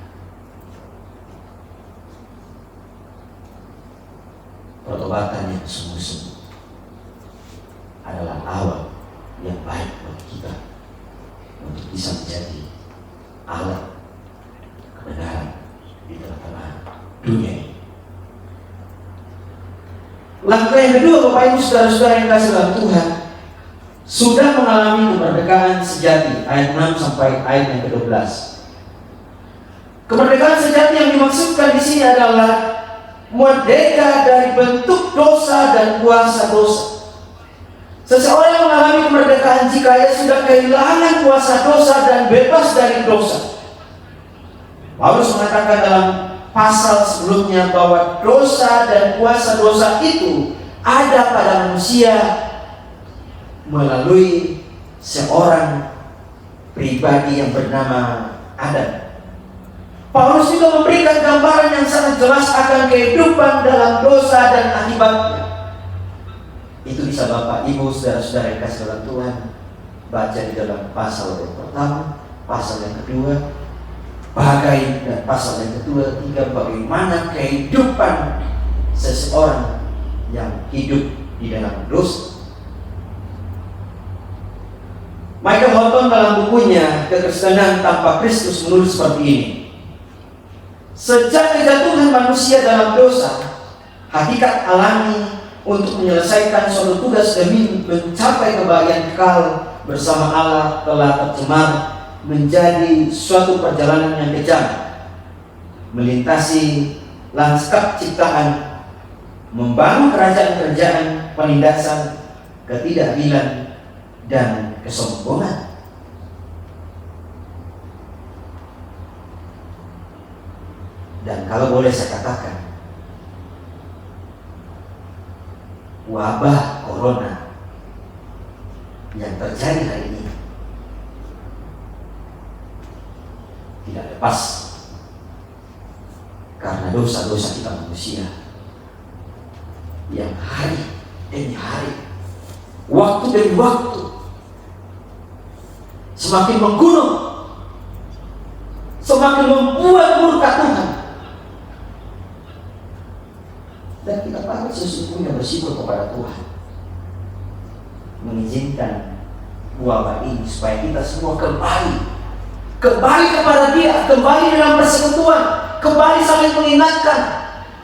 Pertobatan yang sungguh-sungguh adalah awal yang baik bagi kita untuk bisa menjadi alat kebenaran di tengah-tengah dunia ini. Langkah yang kedua, Bapak Ibu Saudara-saudara yang kasih dalam Tuhan, sudah mengalami kemerdekaan sejati, ayat 6 sampai ayat yang ke-12. Kemerdekaan sejati yang dimaksudkan di sini adalah merdeka dari bentuk dosa dan kuasa dosa. Seseorang mengalami kemerdekaan jika ia sudah kehilangan kuasa dosa dan bebas dari dosa. Paulus mengatakan dalam pasal sebelumnya bahwa dosa dan kuasa dosa itu ada pada manusia melalui seorang pribadi yang bernama Adam. Paulus juga memberikan gambaran yang sangat jelas akan kehidupan dalam dosa dan akibatnya. Itu bisa Bapak Ibu Saudara-saudara yang kasih dalam Tuhan baca di dalam pasal yang pertama, pasal yang kedua, dan pasal yang kedua, tiga, bagaimana kehidupan seseorang yang hidup di dalam dosa. Michael Horton dalam bukunya Kekristenan Tanpa Kristus menulis seperti ini: sejak kejatuhan manusia dalam dosa, hakikat alami untuk menyelesaikan suatu tugas demi mencapai kebahagiaan kekal bersama Allah telah tercemar menjadi suatu perjalanan yang kejam, melintasi lanskap ciptaan, membangun kerajaan-kerajaan, penindasan, ketidakadilan, dan kesombongan. Dan kalau boleh saya katakan, wabah corona yang terjadi hari ini tidak lepas karena dosa-dosa kita manusia yang hari demi hari, waktu demi waktu semakin menggunung, semakin membuat murka Tuhan. Dan kita patut sesungguhnya bersyukur kepada Tuhan mengizinkan wabah ini supaya kita semua kembali kepada Dia, kembali dalam persekutuan, kembali saling mengingatkan,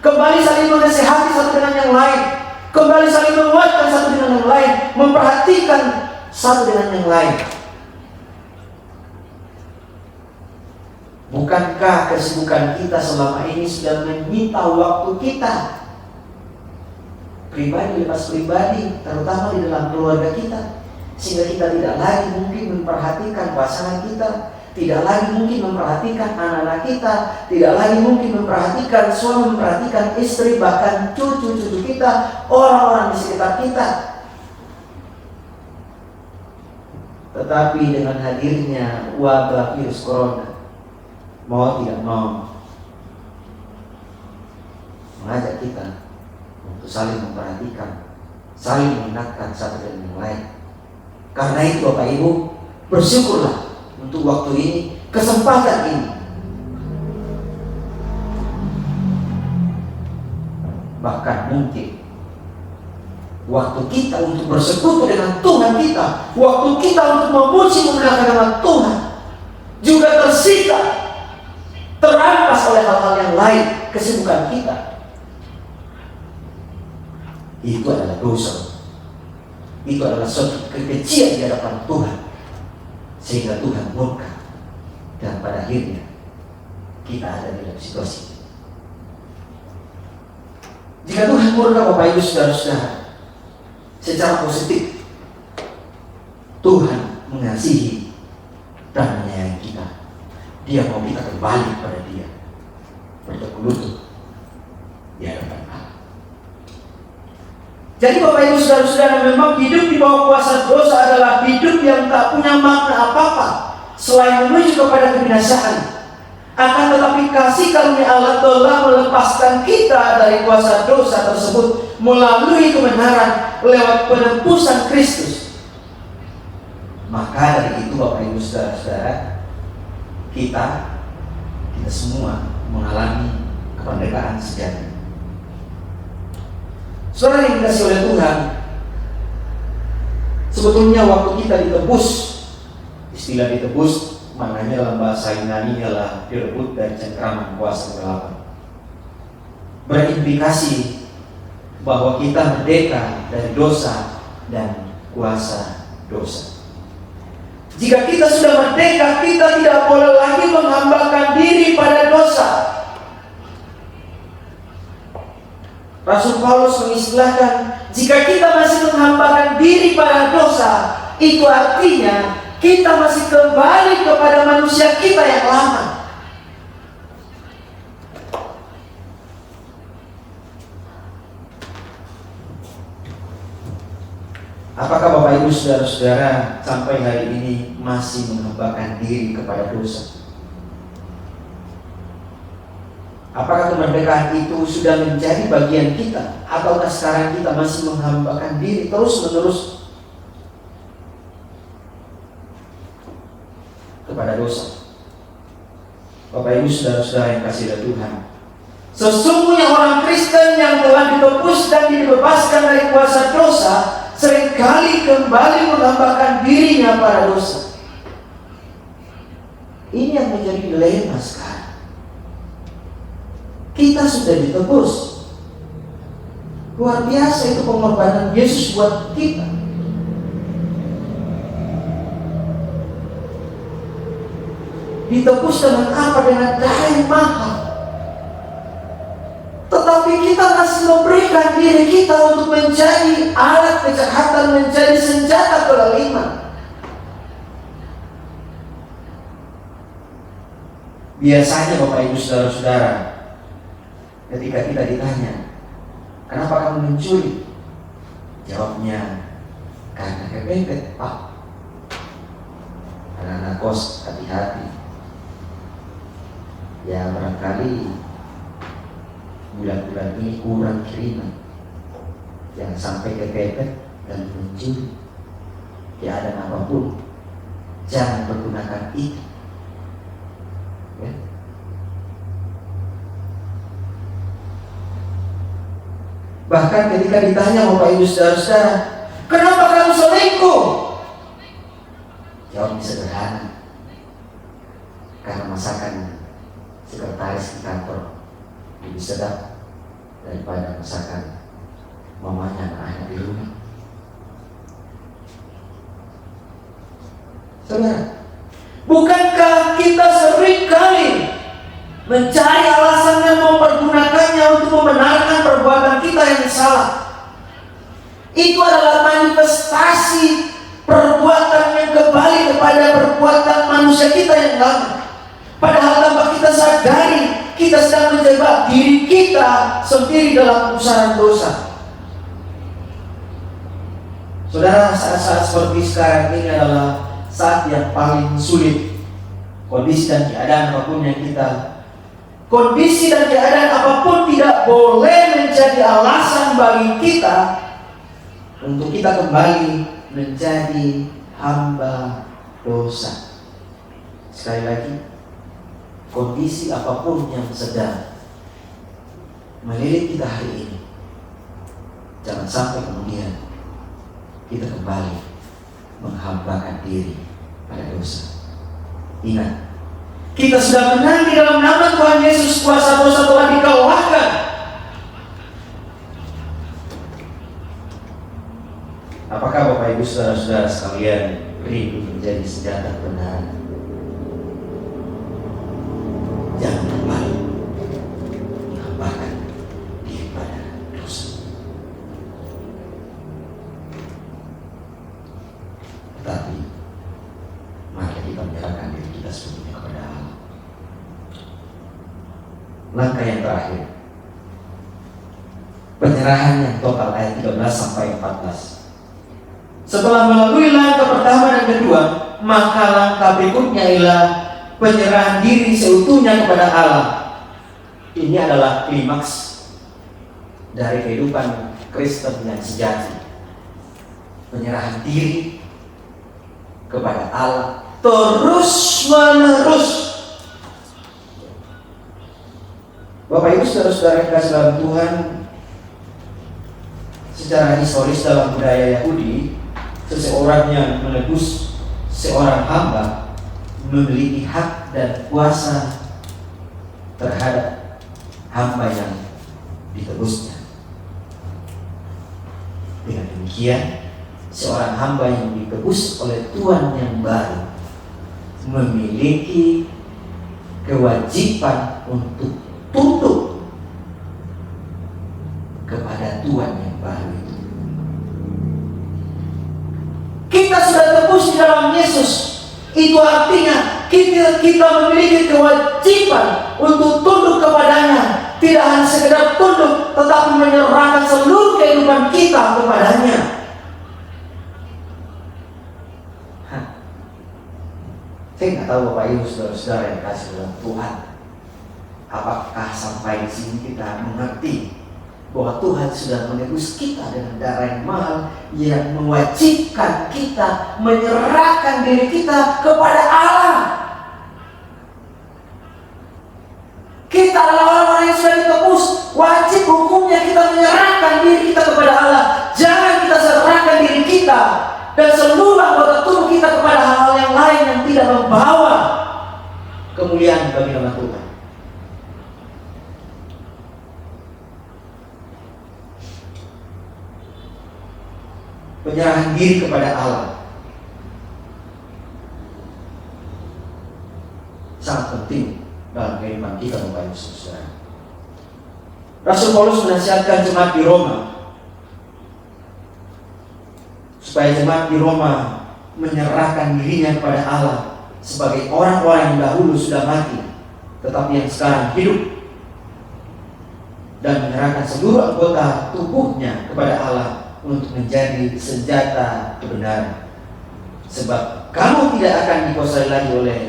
kembali saling menasihati satu dengan yang lain, kembali saling menguatkan satu dengan yang lain, memperhatikan satu dengan yang lain. Bukankah kesibukan kita selama ini sudah menyita waktu kita pribadi lepas pribadi, terutama di dalam keluarga kita, sehingga kita tidak lagi mungkin memperhatikan pasangan kita, tidak lagi mungkin memperhatikan anak-anak kita, tidak lagi mungkin memperhatikan suami, memperhatikan istri, bahkan cucu-cucu kita, orang-orang di sekitar kita. Tetapi dengan hadirnya wabah virus corona, mau tidak mau mengajak kita untuk saling memperhatikan, saling mengingatkan satu dengan yang lain. Karena itu Bapak Ibu, bersyukurlah untuk waktu ini, kesempatan ini. Bahkan mungkin waktu kita untuk bersekutu dengan Tuhan kita, waktu kita untuk memuji memuliakan nama Tuhan, juga tersita, terampas oleh hal-hal yang lain, kesibukan kita. Itu adalah dosa. Itu adalah suatu kekejian di hadapan Tuhan, sehingga Tuhan murka. Dan pada akhirnya kita ada di dalam situasi. Jika Tuhan murka Bapak Ibu Saudara-saudara, secara positif, Tuhan mengasihi dan menyayangi kita. Dia mau kita kembali kepada Dia, bertekuk lutut di hadapan Allah. Jadi Bapak Ibu Saudara-saudara, memang hidup di bawah kuasa dosa adalah hidup yang tak punya makna apa-apa selain menuju kepada kebinasaan. Akan tetapi kasih karunia Allah telah melepaskan kita dari kuasa dosa tersebut melalui kebenaran lewat penebusan Kristus. Maka dari itu Bapak Ibu Saudara-saudara, kita semua mengalami kemerdekaan sejati. Saudara yang dikasihi oleh Tuhan, sebetulnya waktu kita ditebus, istilah ditebus maknanya dalam bahasa Yunani adalah direbut dari cengkraman kuasa kegelapan. Berimplikasi bahwa kita merdeka dari dosa dan kuasa dosa. Jika kita sudah merdeka, kita tidak boleh lagi menghambakan diri pada dosa. Rasul Paulus mengistilahkan, jika kita masih menghambakan diri pada dosa, itu artinya kita masih kembali kepada manusia kita yang lama. Apakah Bapak Ibu Saudara-saudara sampai hari ini masih menghambakan diri kepada dosa? Apakah kemerdekaan itu sudah menjadi bagian kita, ataukah sekarang kita masih menghambakan diri terus-menerus kepada dosa? Bapak Ibu Saudara-saudara yang kasih oleh Tuhan, sesungguhnya orang Kristen yang telah ditebus dan dibebaskan dari kuasa dosa seringkali kembali menghambakan dirinya pada dosa. Ini yang menjadi dilema sekarang. Kita sudah ditebus. Luar biasa itu pengorbanan Yesus buat kita. Ditebus dengan apa? Dengan darah yang mahal. Tetapi kita masih memberikan diri kita untuk menjadi alat kejahatan, menjadi senjata kezaliman. Biasanya Bapak Ibu Saudara-saudara, ketika kita ditanya, kenapa kamu mencuri? Jawabnya, karena kepepet, Pak. Anak-anak kos, hati-hati. Ya barangkali bulan-bulan ini kurang kiriman. Jangan sampai kepepet dan mencuri. Keadaan apapun, jangan pergunakan itu. Ya. Bahkan ketika ditanya Bapak Ibu Saudara-saudara, kenapa kamu selingkuh? Jawabnya sederhana, karena masakan sekretaris di kantor lebih sedap daripada masakan mamanya anak di rumah. Saudara, bukankah kita sering kali mencari alasan dan mempergunakannya untuk membenarkan perbuatan kita yang salah? Itu adalah manifestasi perbuatan yang kembali kepada perbuatan manusia kita yang lama. Padahal tanpa kita sadari, kita sedang menjebak diri kita sendiri dalam pusaran dosa. Saudara, saat-saat seperti sekarang ini adalah saat yang paling sulit. Kondisi dan keadaan apapun yang kondisi dan keadaan apapun tidak boleh menjadi alasan bagi kita untuk kita kembali menjadi hamba dosa. Sekali lagi, kondisi apapun yang sedang melilit kita hari ini, jangan sampai kemudian kita kembali menghambakan diri pada dosa. Ingat, kita sudah menang di dalam nama Tuhan Yesus. Kuasa dosa telah dikalahkan. Apakah Bapak Ibu Saudara-saudara sekalian rindu menjadi senjata kebenaran? Jangan langkah yang terakhir, penyerahan yang total, ayat 13 sampai 14. Setelah melalui langkah pertama dan kedua, maka langkah berikutnya ialah penyerahan diri seutuhnya kepada Allah. Ini adalah klimaks dari kehidupan Kristen yang sejati. Penyerahan diri kepada Allah terus menerus. Bapak Ibu saudara-saudara yang kasih dalam Tuhan, secara historis dalam budaya Yahudi, seseorang yang menebus seorang hamba memiliki hak dan kuasa terhadap hamba yang ditebusnya. Dengan demikian, seorang hamba yang ditebus oleh Tuhan yang baru memiliki kewajiban untuk tunduk kepada Tuhan yang baru itu. Kita sudah tebus di dalam Yesus. Itu artinya kita memiliki kewajiban untuk tunduk kepadanya. Tidak hanya sekedar tunduk, tetapi menyerahkan seluruh kehidupan kita kepadanya. Saya nggak tahu Bapak Ibu saudara-saudara yang kasih dalam Tuhan, apakah sampai di sini kita mengerti bahwa Tuhan sudah menebus kita dengan darah yang mahal yang mewajibkan kita menyerahkan diri kita kepada Allah. Kita adalah orang-orang yang sudah ditebus, wajib hukumnya kita menyerahkan diri kita kepada Allah. Jangan kita serahkan diri kita dan seluruh anggota tubuh kita kepada hal-hal yang lain yang tidak membawa kemuliaan bagi nama Tuhan. Penyerahan diri kepada Allah sangat penting dalam kehidupan kita, Bapak Ibu Saudara. Rasul Paulus menasihatkan jemaat di Roma supaya jemaat di Roma menyerahkan dirinya kepada Allah sebagai orang-orang yang dahulu sudah mati, tetapi yang sekarang hidup, dan menyerahkan seluruh anggota tubuhnya kepada Allah untuk menjadi senjata kebenaran. Sebab kamu tidak akan dikuasai lagi oleh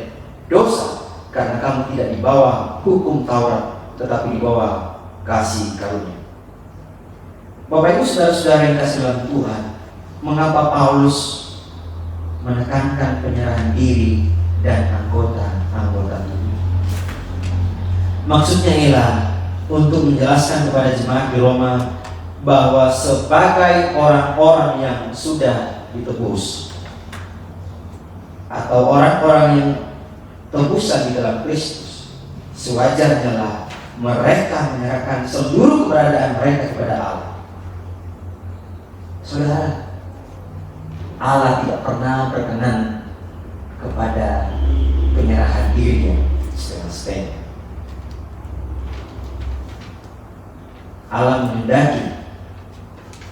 dosa, karena kamu tidak di bawah hukum Taurat, tetapi di bawah kasih karunia. Bapak Ibu saudara-saudara yang kasih dalam Tuhan, mengapa Paulus menekankan penyerahan diri dan anggota tubuh? Maksudnya ialah untuk menjelaskan kepada jemaat di Roma bahwa sebagai orang-orang yang sudah ditebus atau orang-orang yang tebusan di dalam Kristus, sewajarnya lah mereka menyerahkan seluruh keberadaan mereka kepada Allah. Saudara, Allah tidak pernah berkenan kepada penyerahan dirinya setengah-setengah. Allah menghendaki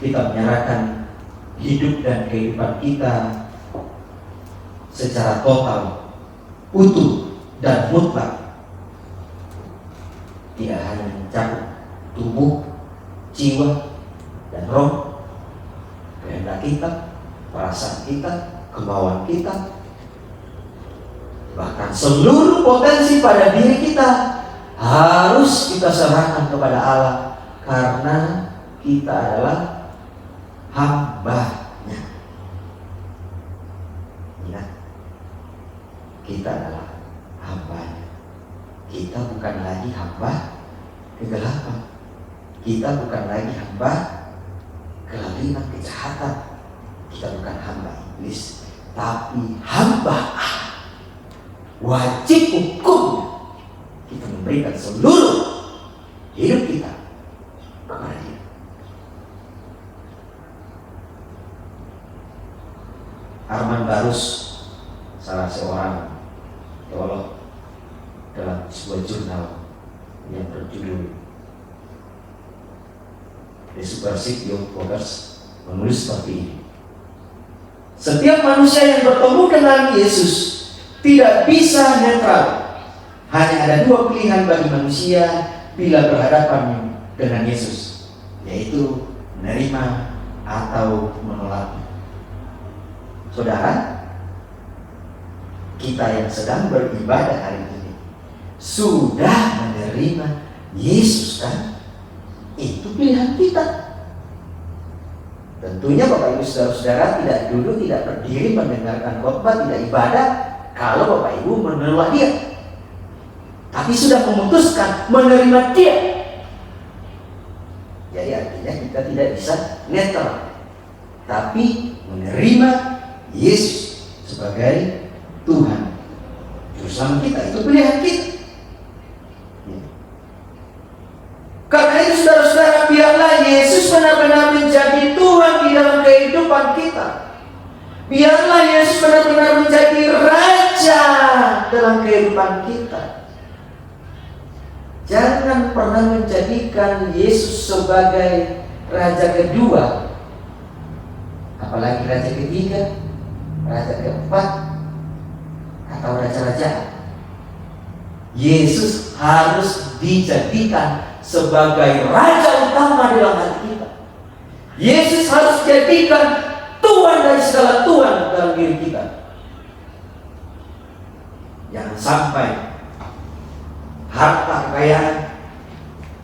kita menyerahkan hidup dan kehidupan kita secara total, utuh dan mutlak. Tidak hanya mencakup tubuh, jiwa, dan roh, kehendak kita, perasaan kita, kemauan kita, bahkan seluruh potensi pada diri kita harus kita serahkan kepada Allah, karena kita adalah hamba-Nya. Ingat, kita adalah hamba-Nya. Kita bukan lagi hamba kegelapan. Kita bukan lagi hamba kelaliman, kejahatan. Kita bukan hamba iblis, tapi hamba Allah. Wajib hukumnya kita memberikan seluruh hidup kita kepada Dia. Arman Barus, salah seorang teolog, dalam sebuah jurnal yang berjudul The Subversive Youth Voters, menulis seperti ini: setiap manusia yang bertemu dengan Yesus tidak bisa netral. Hanya ada dua pilihan bagi manusia bila berhadapan dengan Yesus, yaitu menerima atau menolak. Saudara, kita yang sedang beribadah hari ini sudah menerima Yesus kan? Itu pilihan kita. Tentunya Bapak Ibu Saudara-saudara tidak duduk, tidak berdiri mendengarkan khotbah, tidak ibadah kalau Bapak Ibu menolak Dia. Tapi sudah memutuskan menerima Dia. Jadi artinya kita tidak bisa netral, tapi menerima Yesus sebagai Tuhan Juru Selamat kita. Itu pilihan kita. Karena itu saudara-saudara, biarlah Yesus benar-benar menjadi Tuhan di dalam kehidupan kita. Biarlah Yesus benar-benar menjadi Raja dalam kehidupan kita. Jangan pernah menjadikan Yesus sebagai Raja kedua, apalagi Raja ketiga, Raja keempat, atau Raja-Raja. Yesus harus dijadikan sebagai Raja utama dalam hati kita. Yesus harus dijadikan Tuhan dari segala Tuhan dalam diri kita. Jangan sampai harta kekayaan,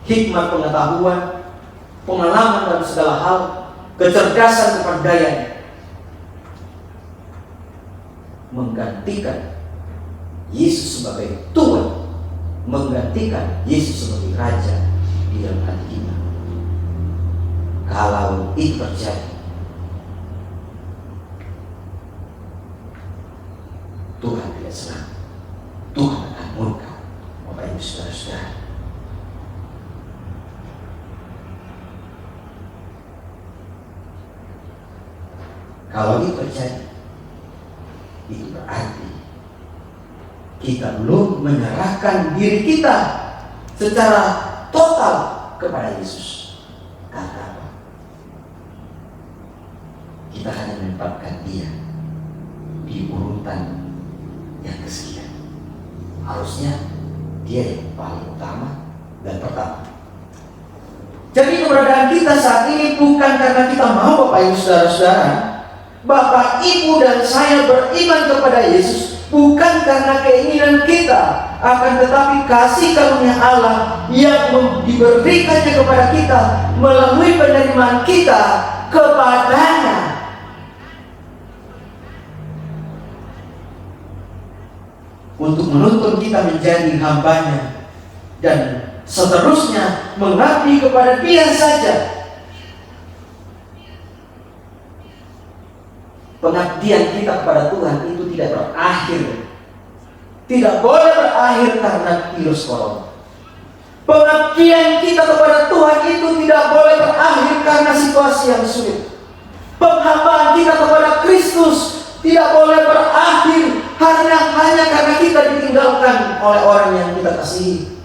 hikmat pengetahuan, pengalaman dalam segala hal, kecerdasan kepandaian menggantikan Yesus sebagai Tuhan, menggantikan Yesus sebagai Raja di dalam hati kita. Kalau itu terjadi, Tuhan tidak senang, Tuhan akan murka. Bapak Ibu Saudara-saudara, kalau itu terjadi, itu berarti kita belum menyerahkan diri kita secara total kepada Yesus. Karena apa? Kita hanya menempatkan Dia di urutan yang kesekian. Harusnya Dia yang paling utama dan pertama. Jadi keberadaan kita saat ini bukan karena kita mau, Bapak Ibu Saudara-saudara. Bapak Ibu dan saya beriman kepada Yesus bukan karena keinginan kita, akan tetapi kasih karunia Allah yang diberikannya kepada kita melalui penerimaan kita kepadanya. Untuk menuntun kita menjadi hambanya dan seterusnya mengabdi kepada Dia saja. Pengabdian kita kepada Tuhan itu tidak berakhir, tidak boleh berakhir karena virus corona. Pengabdian kita kepada Tuhan itu tidak boleh berakhir karena situasi yang sulit. Penghambaan kita kepada Kristus tidak boleh berakhir hanya karena kita ditinggalkan oleh orang yang kita kasihi.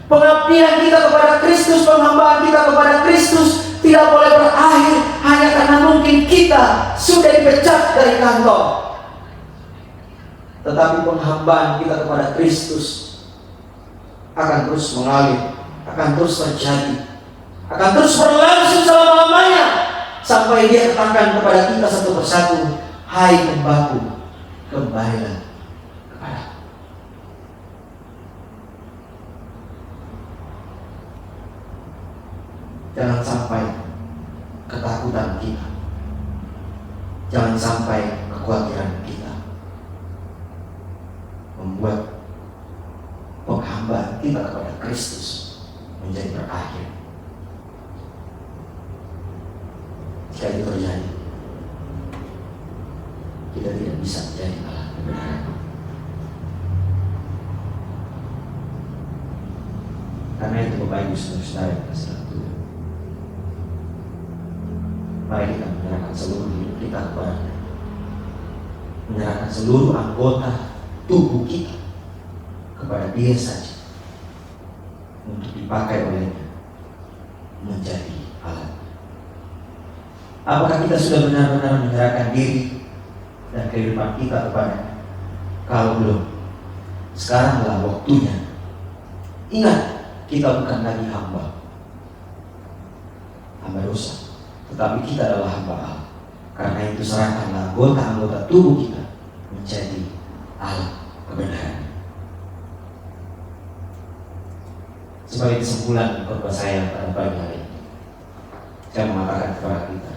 Pengabdian kita kepada Kristus, penghambaan kita kepada Kristus tidak boleh berakhir hanya karena mungkin kita sudah dipecat dari kantor. Tetapi penghambaan kita kepada Kristus akan terus mengalir, akan terus terjadi, akan terus berlangsung selama-lamanya sampai Dia katakan kepada kita satu persatu, "Hai hambaku, kembalilah kepada." Jangan sampai ketakutan kita, jangan sampai kekhawatiran kita membuat penghambaan kita kepada Kristus menjadi berakhir. Jika itu terjadi, kita tidak bisa menjadi Allah kebenaran. Karena itu Bapak Ibu Saudara yang kasih Tuhan, mari kita menyerahkan seluruh hidup kita kepada-Nya, menyerahkan seluruh anggota tubuh kita kepada Dia saja untuk dipakai oleh-Nya menjadi alat. Apakah kita sudah benar-benar menyerahkan diri dan kehidupan kita kepada-Nya? Kalau belum, sekarang adalah waktunya. Ingat, kita bukan lagi hamba dosa, tetapi kita adalah hamba Allah. Karena itu serahkanlah anggota-anggota tubuh kita menjadi alat kebenaran. Sebagai kesimpulan khotbah saya pada pagi hari ini, saya mengatakan kepada kita,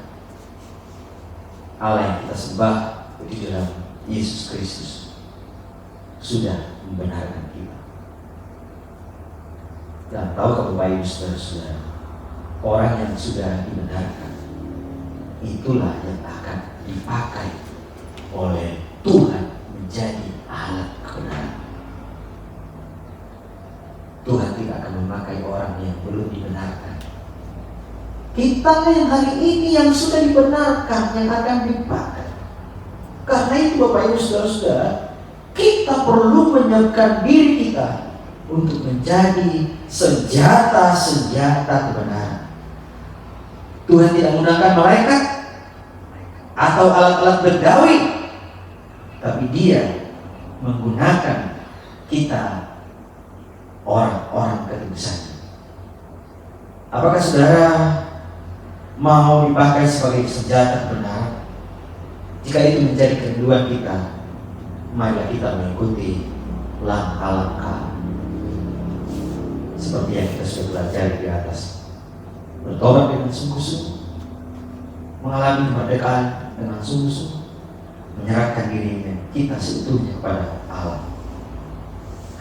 Allah yang kita sembah di dalam Yesus Kristus sudah membenarkan kita. Dan tahukah Bapak Ibu saudara-saudara, orang yang sudah dibenarkan itulah yang akan dipakai oleh Tuhan menjadi alat kebenaran. Tuhan tidak akan memakai orang yang belum dibenarkan. Kita yang hari ini yang sudah dibenarkan yang akan dipakai. Karena itu Bapak Ibu saudara-saudara, kita perlu menyiapkan diri kita untuk menjadi senjata-senjata kebenaran. Tuhan tidak menggunakan malaikat atau alat-alat bedawi, tapi Dia menggunakan kita, orang-orang ketubusannya. Apakah saudara mau dipakai sebagai senjata kebenaran? Jika itu menjadi kerinduan kita, mari kita mengikuti langkah-langkah seperti yang kita sudah belajar di atas. Bertobat dengan sungguh-sungguh, mengalami kemerdekaan dengan sungguh-sungguh, menyerahkan diri kita seutuhnya kepada Allah.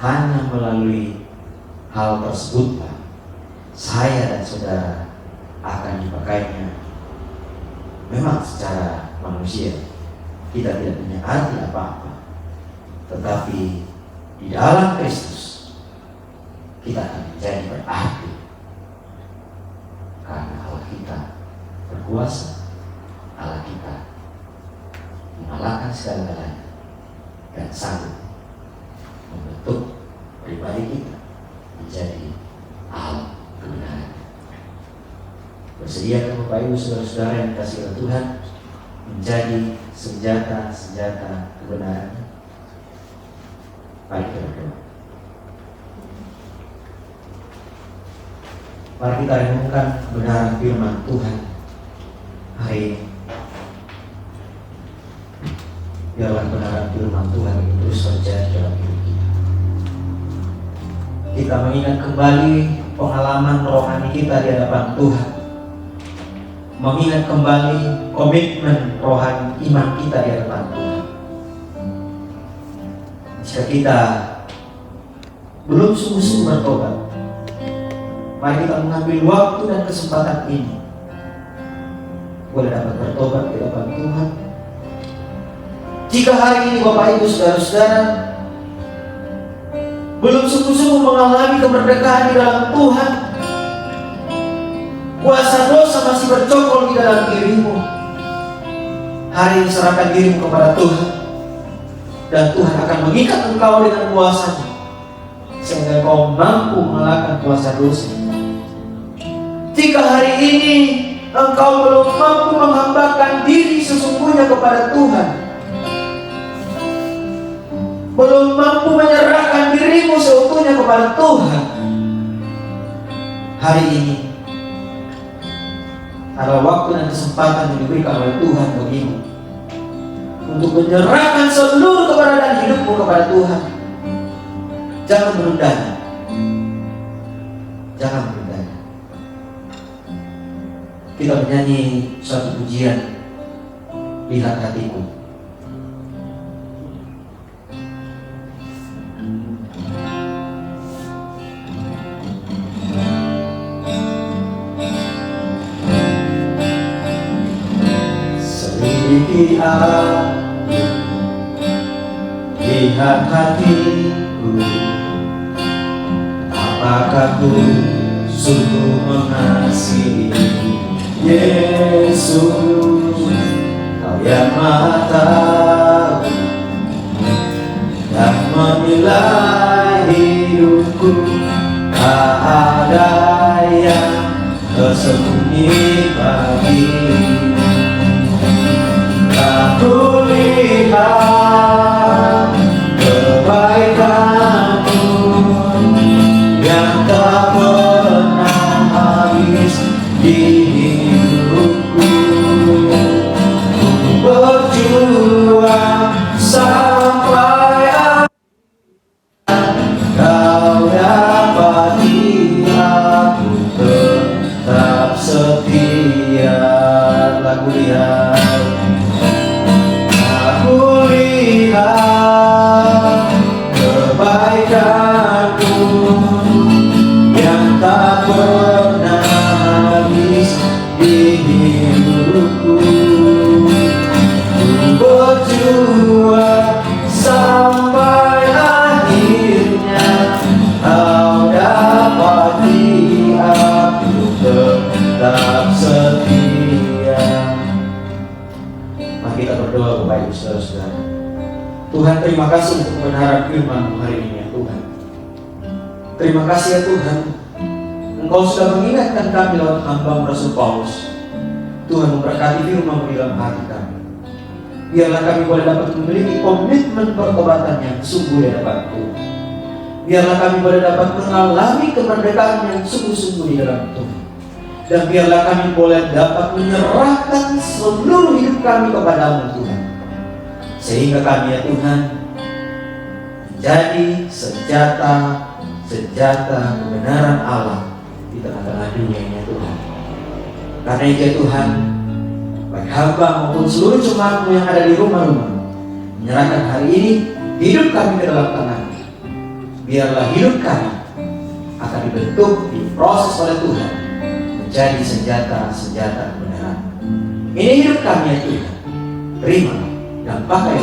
Hanya melalui hal tersebutlah saya dan saudara akan dipakainya. Memang secara manusia kita tidak punya arti apa-apa, tetapi di dalam Kristus kita akan menjadi berarti. Karena Allah kita berkuasa, Allah kita mengalahkan segala-galanya dan sanggup membentuk pribadi kita menjadi alat kebenaran. Bersediakah Bapak Ibu saudara-saudara yang dikasihi oleh Tuhan menjadi senjata-senjata kebenaran? Mari kita berdoa. Mari kita renungkan kebenaran firman Tuhan hari ini. Biarlah kebenaran firman Tuhan ini terus terjadi dalam hidup kita. Kita mengingat kembali pengalaman rohani kita di hadapan Tuhan. Mengingat kembali komitmen rohani iman kita di hadapan Tuhan. Jika kita belum sungguh-sungguh bertobat, mari kita mengambil waktu dan kesempatan ini. Boleh dapat bertobat di hadapan Tuhan. Jika hari ini Bapak Ibu saudara-saudara belum sungguh-sungguh mengalami kemerdekaan di dalam Tuhan, kuasa dosa masih bercokol di dalam dirimu, hari ini serahkan dirimu kepada Tuhan, dan Tuhan akan mengikat engkau dengan kuasa-Nya sehingga kau mampu mengalahkan kuasa dosa. Jika hari ini engkau belum mampu menghambakan diri sesungguhnya kepada Tuhan, belum mampu menyerahkan dirimu seutuhnya kepada Tuhan, hari ini adalah waktu dan kesempatan yang diberikan oleh Tuhan bagimu untuk menyerahkan seluruh keberadaan hidupmu kepada Tuhan. Jangan menundanya. Jangan menundanya. Kita menyanyi suatu pujian, Lihat Hatiku. Selidiki aku, lihat hatiku, apakah ku sungguh mengasihi Yesus? Kau yang Maha Tahu dan menilai hidupku, tak ada yang tersembunyi bagimu. Aku lihat kebaikanmu yang tak di hidupku. Berjuang sampai Kau dapati aku tetap setia. Lagu lihat, aku lihat kebaikanmu yang tak pernah habis di hidupku. Ku berjuang sampai akhirnya Kau dapati aku tetap setia. Mari kita berdoa Bapak Ibu Saudara-saudara. Tuhan, terima kasih untuk kebenaran firman-Mu hari ini ya Tuhan. Terima kasih ya Tuhan, Engkau sudah mengingatkan kami lewat hamba Rasul Paulus. Tuhan memberkati firman-Mu di dalam hati kami. Biarlah kami boleh dapat memiliki komitmen pertobatan yang sungguh di hadapan Tuhan. Biarlah kami boleh dapat mengalami kemerdekaan yang sungguh-sungguh di dalam Tuhan. Dan biarlah kami boleh dapat menyerahkan seluruh hidup kami kepada-Mu Tuhan. Sehingga kami ya Tuhan menjadi senjata kebenaran Allah di tengah-tengah dunia ini ya Tuhan. Karena itu ya Tuhan, baik hamba maupun seluruh jemaat-Mu yang ada di rumah-rumah, menyerahkan hari ini hidup kami ke dalam tangan-Mu. Biarlah hidup kami akan dibentuk, diproses oleh Tuhan menjadi senjata kebenaran. Ini hidup kami ya Tuhan, terima dan pakai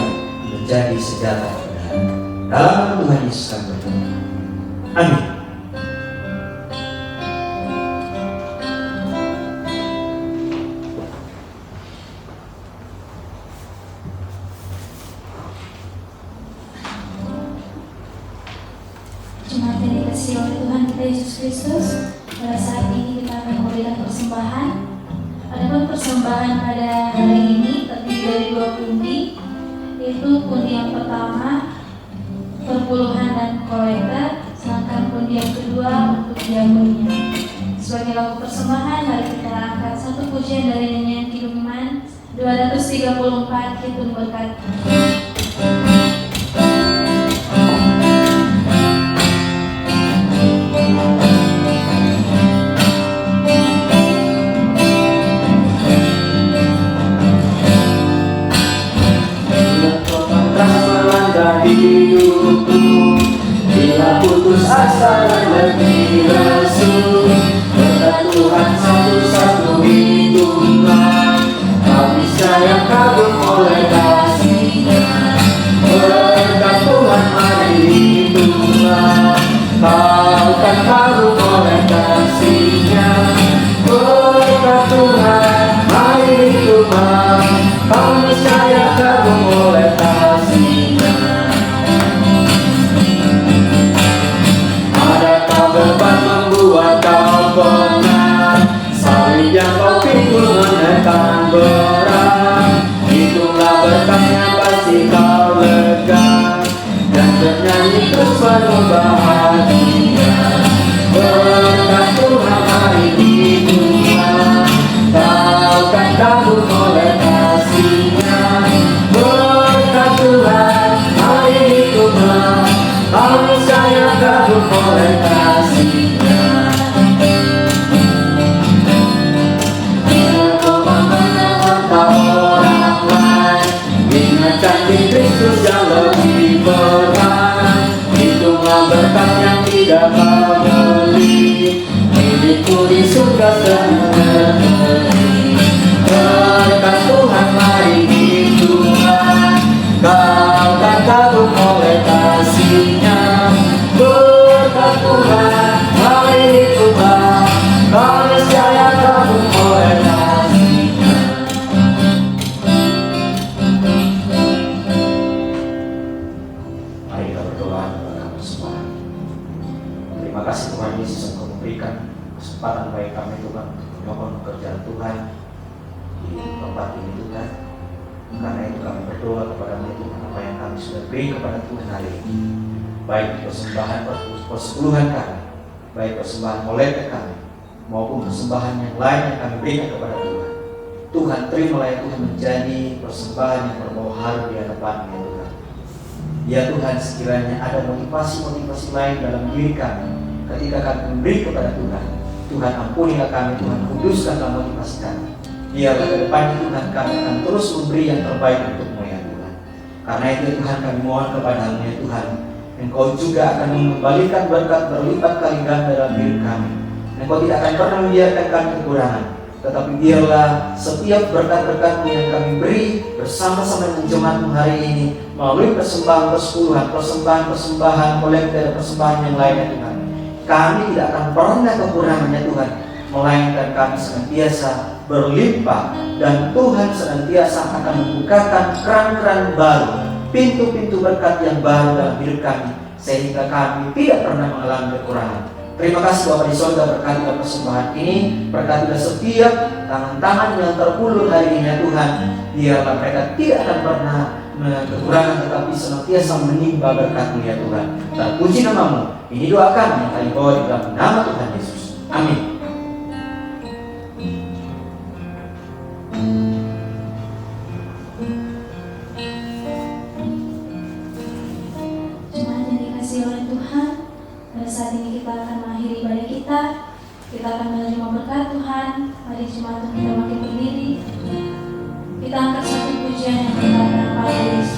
menjadi senjata kebenaran. Dalam nama Tuhan Yesus kami berdoa. Amin. Jemaat yang dikasihi oleh Tuhan kita Yesus Kristus, pada saat ini kita akan memberikan persembahan. Adapun persembahan pada hari ini terdiri dari 2 pundi, yaitu pundi yang pertama perpuluhan dan kolektor, sedangkan pundi yang kedua untuk diakonia. Sebagai lagu persembahan, mari kita angkat satu pujian dari nyanyian Kidung-Iman 234, Hitun Berkat. Hidupku bila putus asa dan letih lesu, berkat Tuhan satu-satu hitunglah, kau bisa yang kagum oleh kasih-Nya. Berkat Tuhan mari hitunglah, kau kan kagum oleh kasih-Nya. Berkat Tuhan mari hitunglah, kau bisa yang kagum oleh kasih-Nya. Beban membuat kau penat, salib yang kau pikul menekan berat. Hitunglah berkatnya pasti kau lega, dan bernyanyi terus penuh bahagia. Berkat Tuhan hari hitunglah, kau kan kagum oleh kasih-Nya. Berkat Tuhan hari hitunglah, kau niscaya kagum oleh kasih-Nya. Bila kau memandang harta orang lain, ingatkan di Kristus yang lebih berhak. Hitunglah berkat yang tidak kau beli, milikmu di surga sendiri. Berkat Tuhan mari hitunglah, kau kan kagum oleh kasih-Nya. Berkat Tuhan mari hitunglah, kau niscaya kagum oleh kasih-Nya. Mari kita berdoa kepada semua. Terima kasih Tuhan Yesus yang Kau memberikan kesempatan bagi kami Tuhan untuk melakukan pekerjaan Tuhan di tempat ini Tuhan. Karena itu kami berdoa kepada-Mu Tuhan, apa yang kami sudah beri kepada Tuhan hari ini, baik persembahan persepuluhan kami, baik persembahan kolektif kami, maupun persembahan yang lain yang kami berikan kepada Tuhan. Tuhan, terimalah ya Tuhan menjadi persembahan yang berbau harum di hadapan-Mu ya Tuhan. Ya Tuhan, sekiranya ada motivasi-motivasi lain dalam diri kami ketika kami memberi kepada Tuhan, Tuhan ampunilah kami, Tuhan kuduskanlah motivasi kami. Biarlah ke depannya Tuhan kami akan terus memberi yang terbaik untuk-Mu ya Tuhan. Karena itu Tuhan kami mohon kepada-Mu ya Tuhan, Engkau juga akan mengembalikan berkat berlipat kali ganda dalam diri kami. Engkau tidak akan pernah membiarkan kami kekurangan, tetapi biarlah setiap berkat-berkat-Mu yang kami beri bersama-sama dengan jemaat-Mu hari ini melalui persembahan persepuluhan, persembahan kolektor, persembahan yang lainnya Tuhan, kami tidak akan pernah kekurangan ya Tuhan, melainkan kami senantiasa berlimpah, dan Tuhan senantiasa akan membukakan keran-keran baru, pintu-pintu berkat yang baru dalam hidup kami, sehingga kami tidak pernah mengalami kekurangan. Terima kasih Bapa di sorga, berkatilah persembahan ini, berkatilah setiap tangan-tangan yang terulur hari ini ya Tuhan. Biarlah mereka tidak akan pernah kekurangan, tetapi senantiasa menimba berkat-Mu ya Tuhan. Terpuji nama-Mu. Ini doa kami yang kami bawa di dalam nama Tuhan Yesus. Amin. Jemaat yang dikasihi oleh Tuhan, pada saat ini kita akan mengakhiri ibadah kita. Kita akan menerima berkat Tuhan. Mari jemaat kita makin berdiri. Kita angkat satu pujian yang berkata pada Yesus.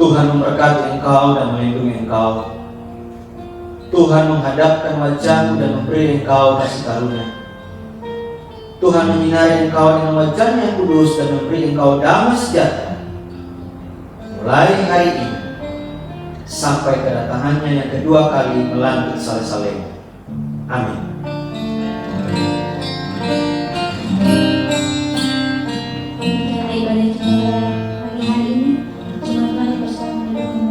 Tuhan memberkati engkau dan melindungi engkau. Tuhan menghadapkan wajah-Mu dan memberi engkau kasih karunia. Tuhan menyinari engkau dengan wajah-Nya yang kudus dan memberi engkau damai sejahtera. Mulai hari ini sampai kedatangannya yang kedua kali melantik Saleh-Saleh. Amin. Inilah ibadah kita pagi hari ini. Jemaat mari bersama kembali.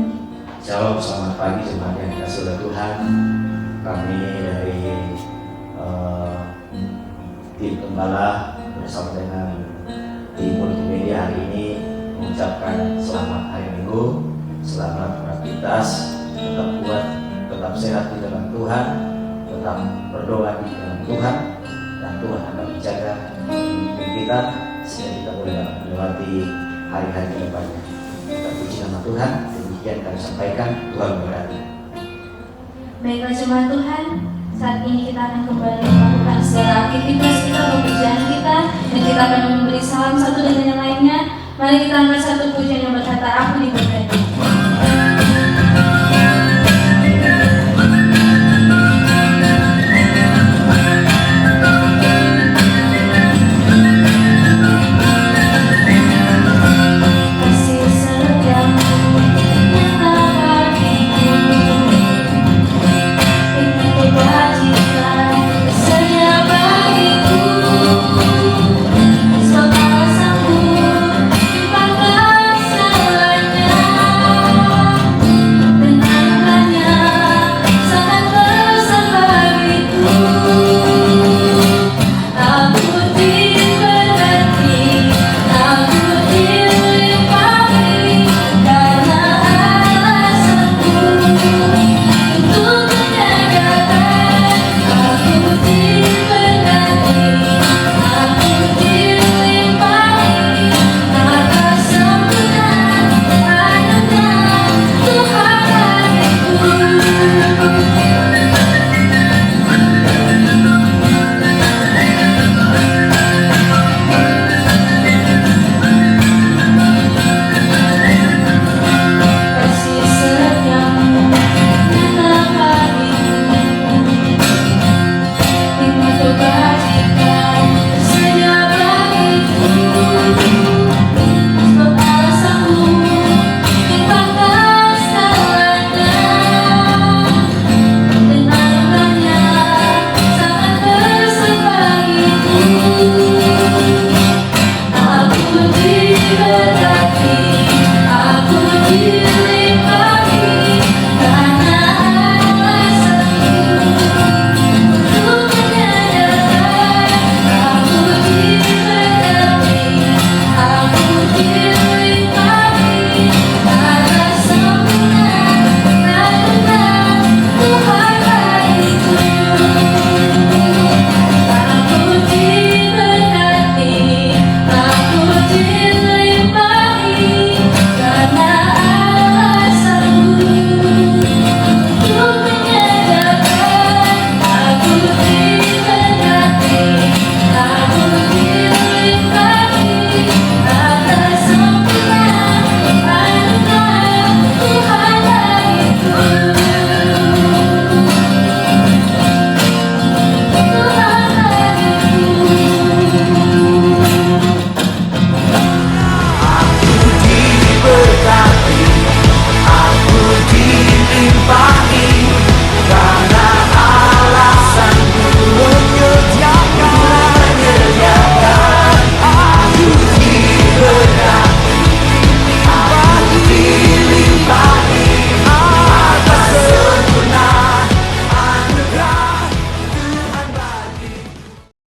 Shalom, selamat pagi jemaat yang dikasihi oleh Tuhan. Kami dari tim Gembala bersama dengan tim multimedia hari ini mengucapkan selamat hari Minggu, selamat beraktivitas, tetap kuat, tetap sehat di dalam Tuhan, tetap berdoa di dalam Tuhan, dan Tuhan akan menjaga hidup kita sehingga kita boleh dapat melewati hari-hari ke depannya. Kita puji nama Tuhan. Demikian kami sampaikan. Tuhan memberkati. Baiklah jemaat Tuhan, saat ini kita akan kembali melakukan segala aktivitas kita, pekerjaan kita, dan kita akan memberi salam satu dengan yang lainnya. Mari kita angkat satu pujian yang berkata, aku diberkati.